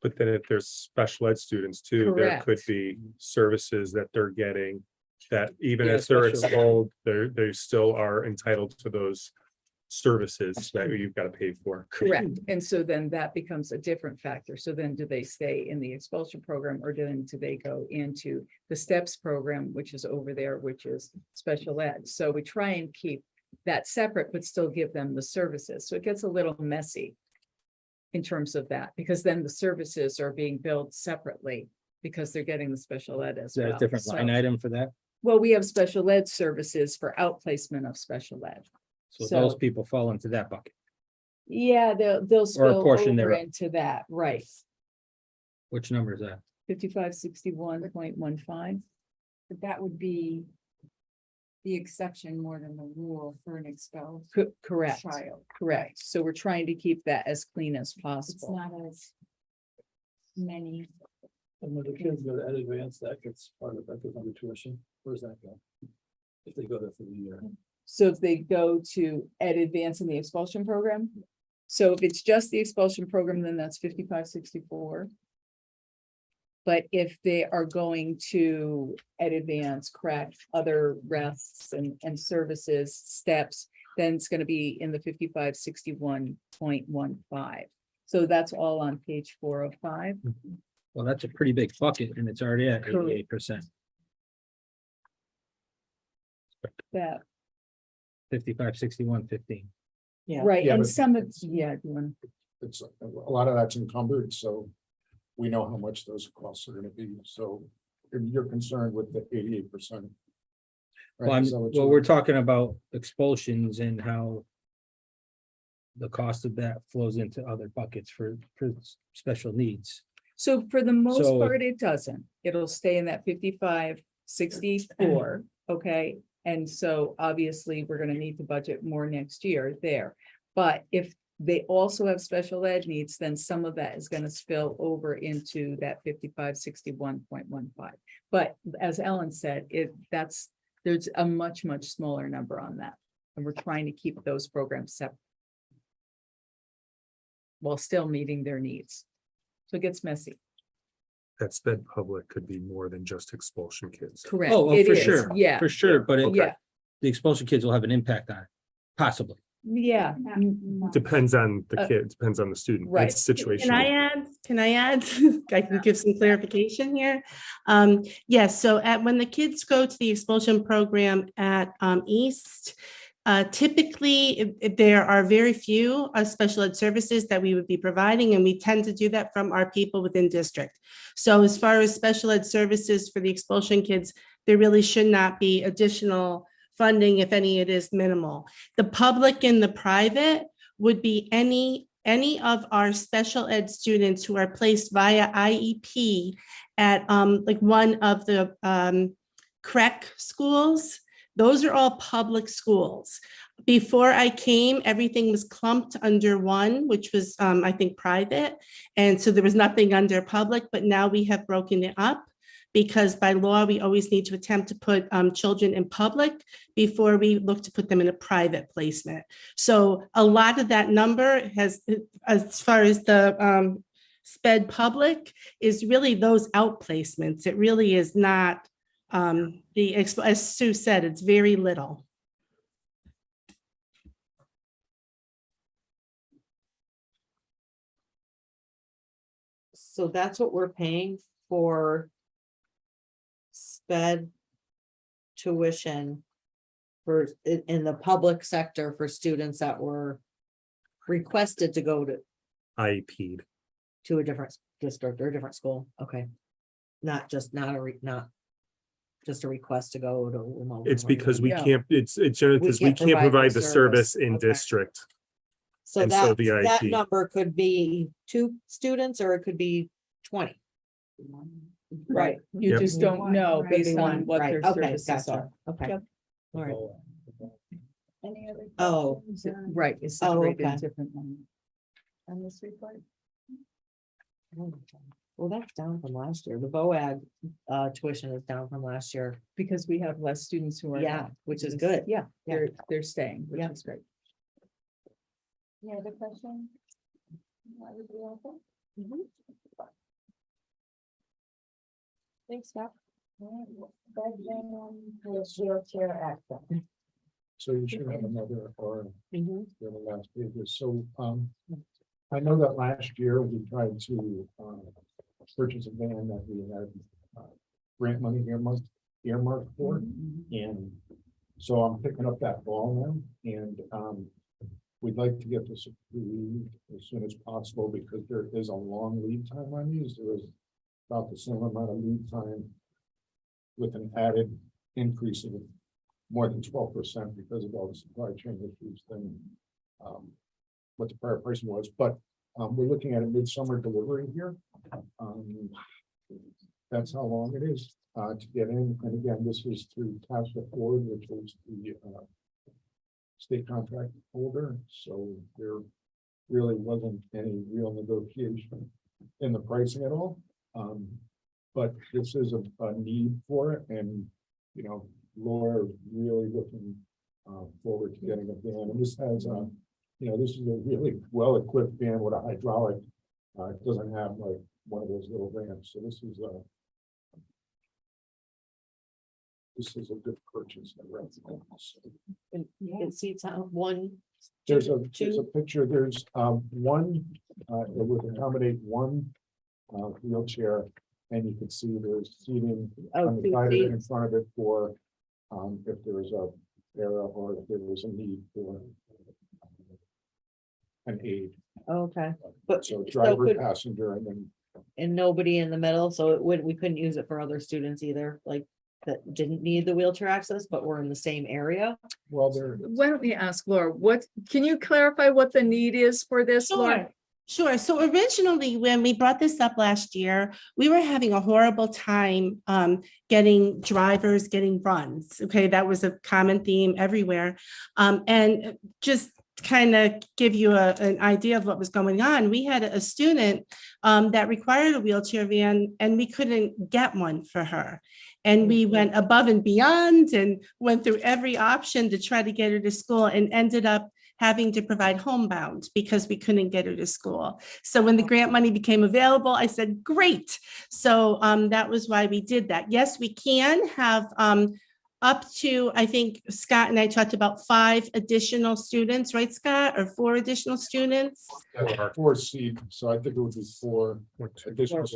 But then if there's special ed students too, there could Correct. be services that they're getting. That even Yeah, if they're special ed. expelled, they still are entitled to those services that you've got to pay for. Correct. And so then that becomes a different factor. So then do they stay in the expulsion program or then do they go into the STEPS program, which is over there, which is special ed? So we try and keep that separate, but still give them the services. So it gets a little messy in terms of that, because then the services are being billed separately because they're getting the special ed as Is that well. a different So- line item for that? Well, we have special ed services for outplacement of special ed. So So- those people fall into that bucket. Yeah, they'll spill portion over thereof. into that, right? Which number is that? 5561.15. But that would be the exception more than the rule for an expelled Correct, child. correct. So we're trying to keep that as clean as It's possible. not as many. And when the kids go to Ed Advance, that gets part of that goes under tuition. Where's that go? If they go there for the year. So if they go to Ed Advance in the expulsion program, so if it's just the expulsion program, then that's 5564. But if they are going to Ed Advance, correct, other rests and services, steps, then it's gonna be in the 5561.15. So that's all on page 405. Well, that's a pretty big bucket and it's already at Correct. 88%. That, 5561.15. Yeah. right, Yeah, and but some of, yeah, do you wanna- It's, a lot of that's encumbered, so we know how much those costs are gonna be, so if you're concerned with the 88%. Well, we're talking about expulsions and how the cost of that flows into other buckets for special needs. So for the most So- part, it doesn't. It'll stay in that 5564, okay? And so obviously, we're gonna need to budget more next year there. But if they also have special ed needs, then some of that is gonna spill over into that 5561.15. But as Ellen said, there's a much, much smaller number on that. And we're trying to keep those programs separate while still meeting their needs. So it gets messy. That sped public could be more than just expulsion kids. Correct. Oh, It for is, sure, yeah, for sure, but yeah, the expulsion kids will have an impact on it, possibly. yeah. Not mm, much. Depends on the Uh, kid, depends on the student. right. It's situational. Can I add can I add? I can give some clarification here. Yes, so when the kids go to the expulsion program at East, typically there are very few special ed services that we would be providing, and we tend to do that from our people within district. So as far as special ed services for the expulsion kids, there really should not be additional funding. If any, it is minimal. The public and the private would be any of our special ed students who are placed via IEP at like one of the CREC schools. Those are all public schools. Before I came, everything was clumped under one, which was I think private. And so there was nothing under public, but now we have broken it up, because by law, we always need to attempt to put children in public before we look to put them in a private placement. So a lot of that number has, as far as the SPED public, is really those outplacements. It really is not, as Sue said, it's very little. So that's what we're paying for SPED tuition for in the public sector for students that were requested to go to IEP'd. a different district or a different school. Okay. Not just a request to go to remote. It's because we Yeah. can't, it's generally because we can't provide the service in Okay. district. So and so that, the that IEP. number could be 2 students or it could be 20. Right. You Yep. just don't know Could be based one, on what right. their Okay, services gotcha. are. Okay. Yep. All right. Any other? Oh. questions Is it- on- Right, it's Oh, separated in okay. different ones. On this report? Well, that's down from last year. The VOAG tuition is down from last year. Because we have less students who are. Yeah, not, which is is- good. Yeah, Yeah. they're staying, which Yeah. is great. Any other questions? Everybody okay? Mm-hmm. Thanks, Scott. Wheelchair access. So you should have another, or Mhm. the last pages. So, I know that last year we tried to, purchase a van that we had, grant money earmarked for. And so I'm picking up that ball now, and, we'd like to get this approved as soon as possible, because there is a long lead time on these. There is about the same amount of lead time with an added increase of more than 12% because of all the supply chain issues than what the prior pricing was, but we're looking at a midsummer delivery here. That's how long it is to get in, and again, this is through Task Force, which is the state contract holder, so there really wasn't any real negotiation in the pricing at all. But this is a need for it, and you know, Laura is really looking forward to getting a van, and this has this is a really well-equipped van with a hydraulic. It doesn't have like one of those little vans, so this is a good purchase. It seats out one. There's a two. picture, there's one, it would accommodate one wheelchair, and you can see there's seating Oh, on the two side of it, in seats. front of it for if there is a error or if there was a need for an aid. Okay, but So so driver, could, passenger, and then and nobody in the middle, so we couldn't use it for other students either, like that didn't need the wheelchair access, but were in the same area. well, there. Why don't we ask Laura, can you clarify what the need is for this, Laura? Sure. So originally, when we brought this up last year, we were having a horrible time getting drivers, getting runs. Okay, that was a common theme everywhere. And just kind of give you an idea of what was going on, we had a student that required a wheelchair van, and we couldn't get one for her. And we went above and beyond and went through every option to try to get her to school, and ended up having to provide homebound because we couldn't get her to school. So when the grant money became available, I said, great. So that was why we did that. Yes, we can have up to, I think Scott and I talked about 5 additional students, right, Scott, or 4 additional students? Four seat, so I think it would be 4 additional.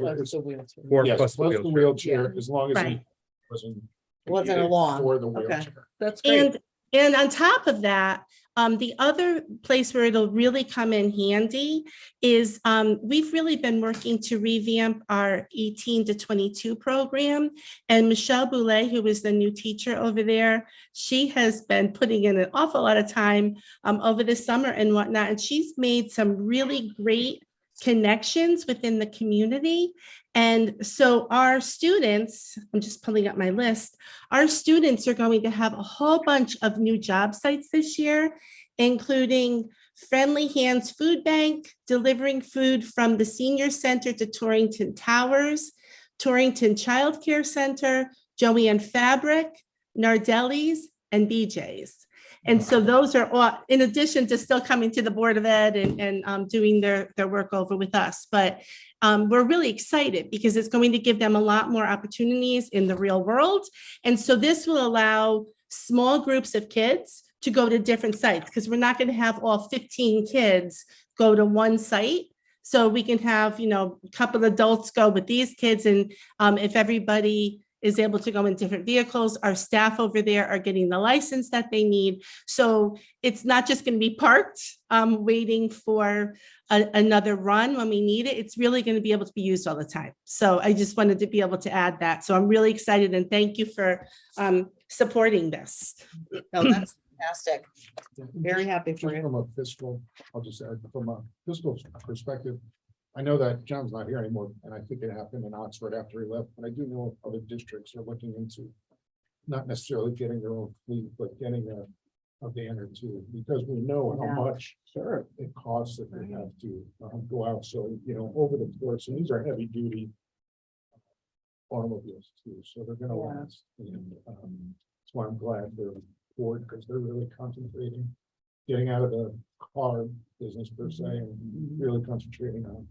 Four Yes, plus plus the the wheelchair. wheelchair, as long as Right. he wasn't. Wasn't along. For the Okay. wheelchair. That's great. And on top of that, the other place where it'll really come in handy is we've really been working to revamp our 18 to 22 program. And Michelle Boulay, who is the new teacher over there, she has been putting in an awful lot of time over the summer and whatnot. And she's made some really great connections within the community. And so our students, I'm just pulling up my list, our students are going to have a whole bunch of new job sites this year, including Friendly Hands Food Bank, delivering food from the Senior Center to Torrington Towers, Torrington Child Care Center, Joanne Fabric, Nardelli's, and BJ's. And so those are all, in addition to still coming to the Board of Ed and doing their work over with us. But we're really excited because it's going to give them a lot more opportunities in the real world. And so this will allow small groups of kids to go to different sites, because we're not going to have all 15 kids go to one site. So we can have, you know, a couple of adults go with these kids. And if everybody is able to go in different vehicles, our staff over there are getting the license that they need. So it's not just going to be parked waiting for another run when we need it. It's really going to be able to be used all the time. So I just wanted to be able to add that. So I'm really excited and thank you for supporting this. No, that's fantastic. Very happy for Just you. from a fiscal, I'll just add, from a fiscal perspective, I know that John's not here anymore, and I think it happened in Oxford after he left, but I do know other districts are looking into not necessarily getting their own fleet, but getting a van or two, because we know how much it costs if they have to go out. So, you know, over the course, and these are heavy duty automobiles too, so they're gonna last. And that's why I'm glad they're board, because they're really concentrating, getting out of the car business per se, and really concentrating on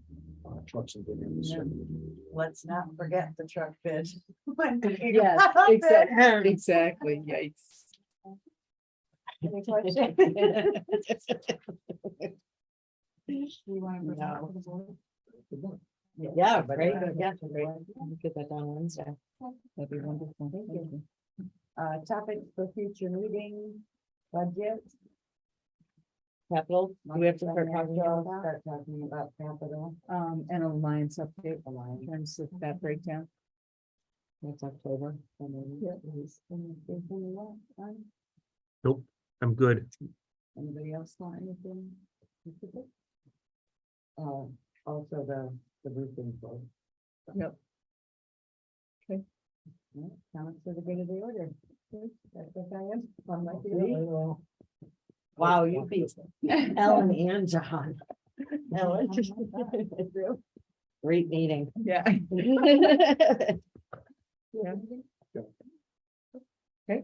trucks and vans. Yeah. Let's not forget the truck bid. Yes, exactly, yikes. Any question? We want to present for the board. Yeah, but great, yeah, great. We'll get that done Wednesday. That'd be wonderful. Thank you. Topics for future meeting, budget. Capital, do we have to start talking about that? Start talking about capital. And Alliance update, in terms of that breakdown. That's October. Nope, I'm good. Anybody else want anything? Also the roofing quote. Yep. Comments for the good of the order. That's what I am. On my Wow, you beat Ellen and John. Ellen. Great meeting. Yeah. Okay.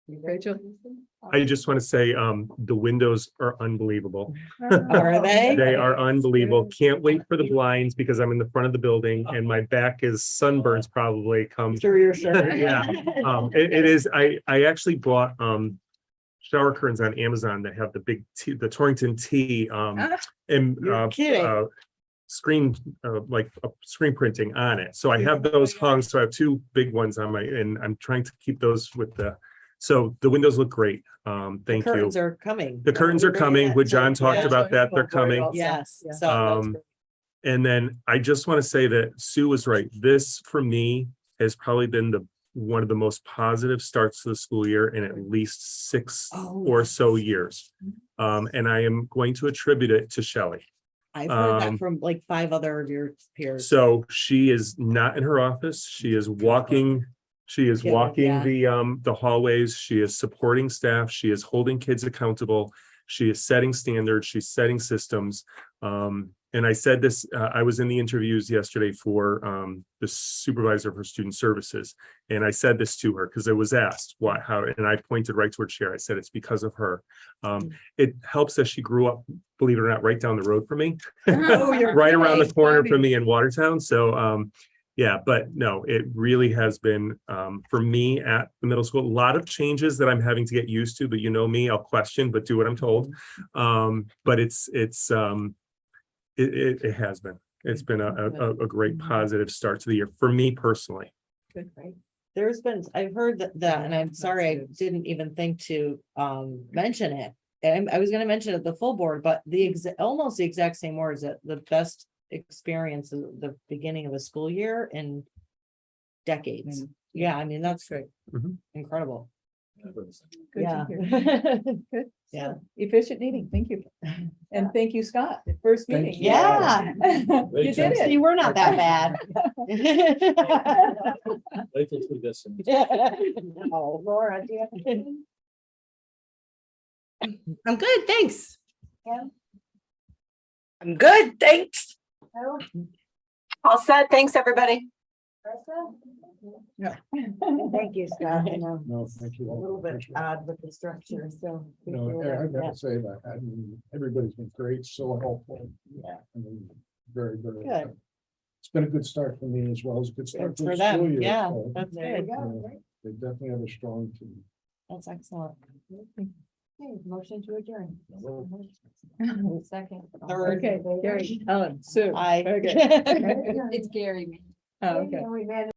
Rachel? I just want to say, the windows are unbelievable. Are they? They are unbelievable. Can't wait for the blinds because I'm in the front of the building and my back is sunburns probably come. Through your shirt. Yeah, it is. I actually bought shower curtains on Amazon that have the big T, the Torrington T and You're kidding. screen like screen printing on it. So I have those hung. So I have 2 big ones on my, and I'm trying to keep those with the. So the windows look great. Thank you. Curtains are coming. The curtains are coming. When John talked Yeah. about that, they're coming. Yes. Yeah. So that's Um, great. And then I just want to say that Sue was right. This for me has probably been one of the most positive starts to the school year in at least 6 or so years. And I am going to attribute it to Shelley. I've heard that from like 5 other of your peers. So she is not in her office. She is walking. She is Yeah, walking yeah. the hallways. She is supporting staff. She is holding kids accountable. She is setting standards. She's setting systems. And I said this, I was in the interviews yesterday for the supervisor for student services. And I said this to her because it was asked why, how, and I pointed right to her chair. I said, it's because of her. It helps that she grew up, believe it or not, right down the road from me, Oh, you're right around the kidding. corner from me in Watertown. So, Yeah, but no, it really has been, for me at the middle school, a lot of changes that I'm having to get used to, but you know me, I'll question, but do what I'm told. But it has been, it's been a great positive start to the year for me personally. Good, right? There's been, I've heard that, and I'm sorry, I didn't even think to mention it. And I was gonna mention it at the full board, but almost the exact same words, that the best experience of the beginning of a school year in decades. Yeah, I mean, that's great. Mhm. Incredible. Good Yeah. to hear. Good. Yeah. Efficient meeting, thank you. And thank you, Scott, the first Thank meeting. you. Yeah. You did See, it. we're not that bad. Wait till we get some. No, Laura, do you have anything? I'm good, thanks. I'm good, thanks. All set, thanks, everybody. Thank you, Scott. I know No, thank you. a all. little bit Appreciate it. odd with the structure, so. No, appreciate I it. gotta say that, I mean, everybody's been great, so helpful. Yeah. I mean, very, very. Good. It's been a good start for me as well as a good start Good for for the school them, year. yeah, so, that's There you good. go. They definitely have a strong team. That's excellent. Okay, motion to adjourn. Second. Third. Okay, Gary, Ellen, Sue. Aye. Okay. It's Gary. Oh, okay. We managed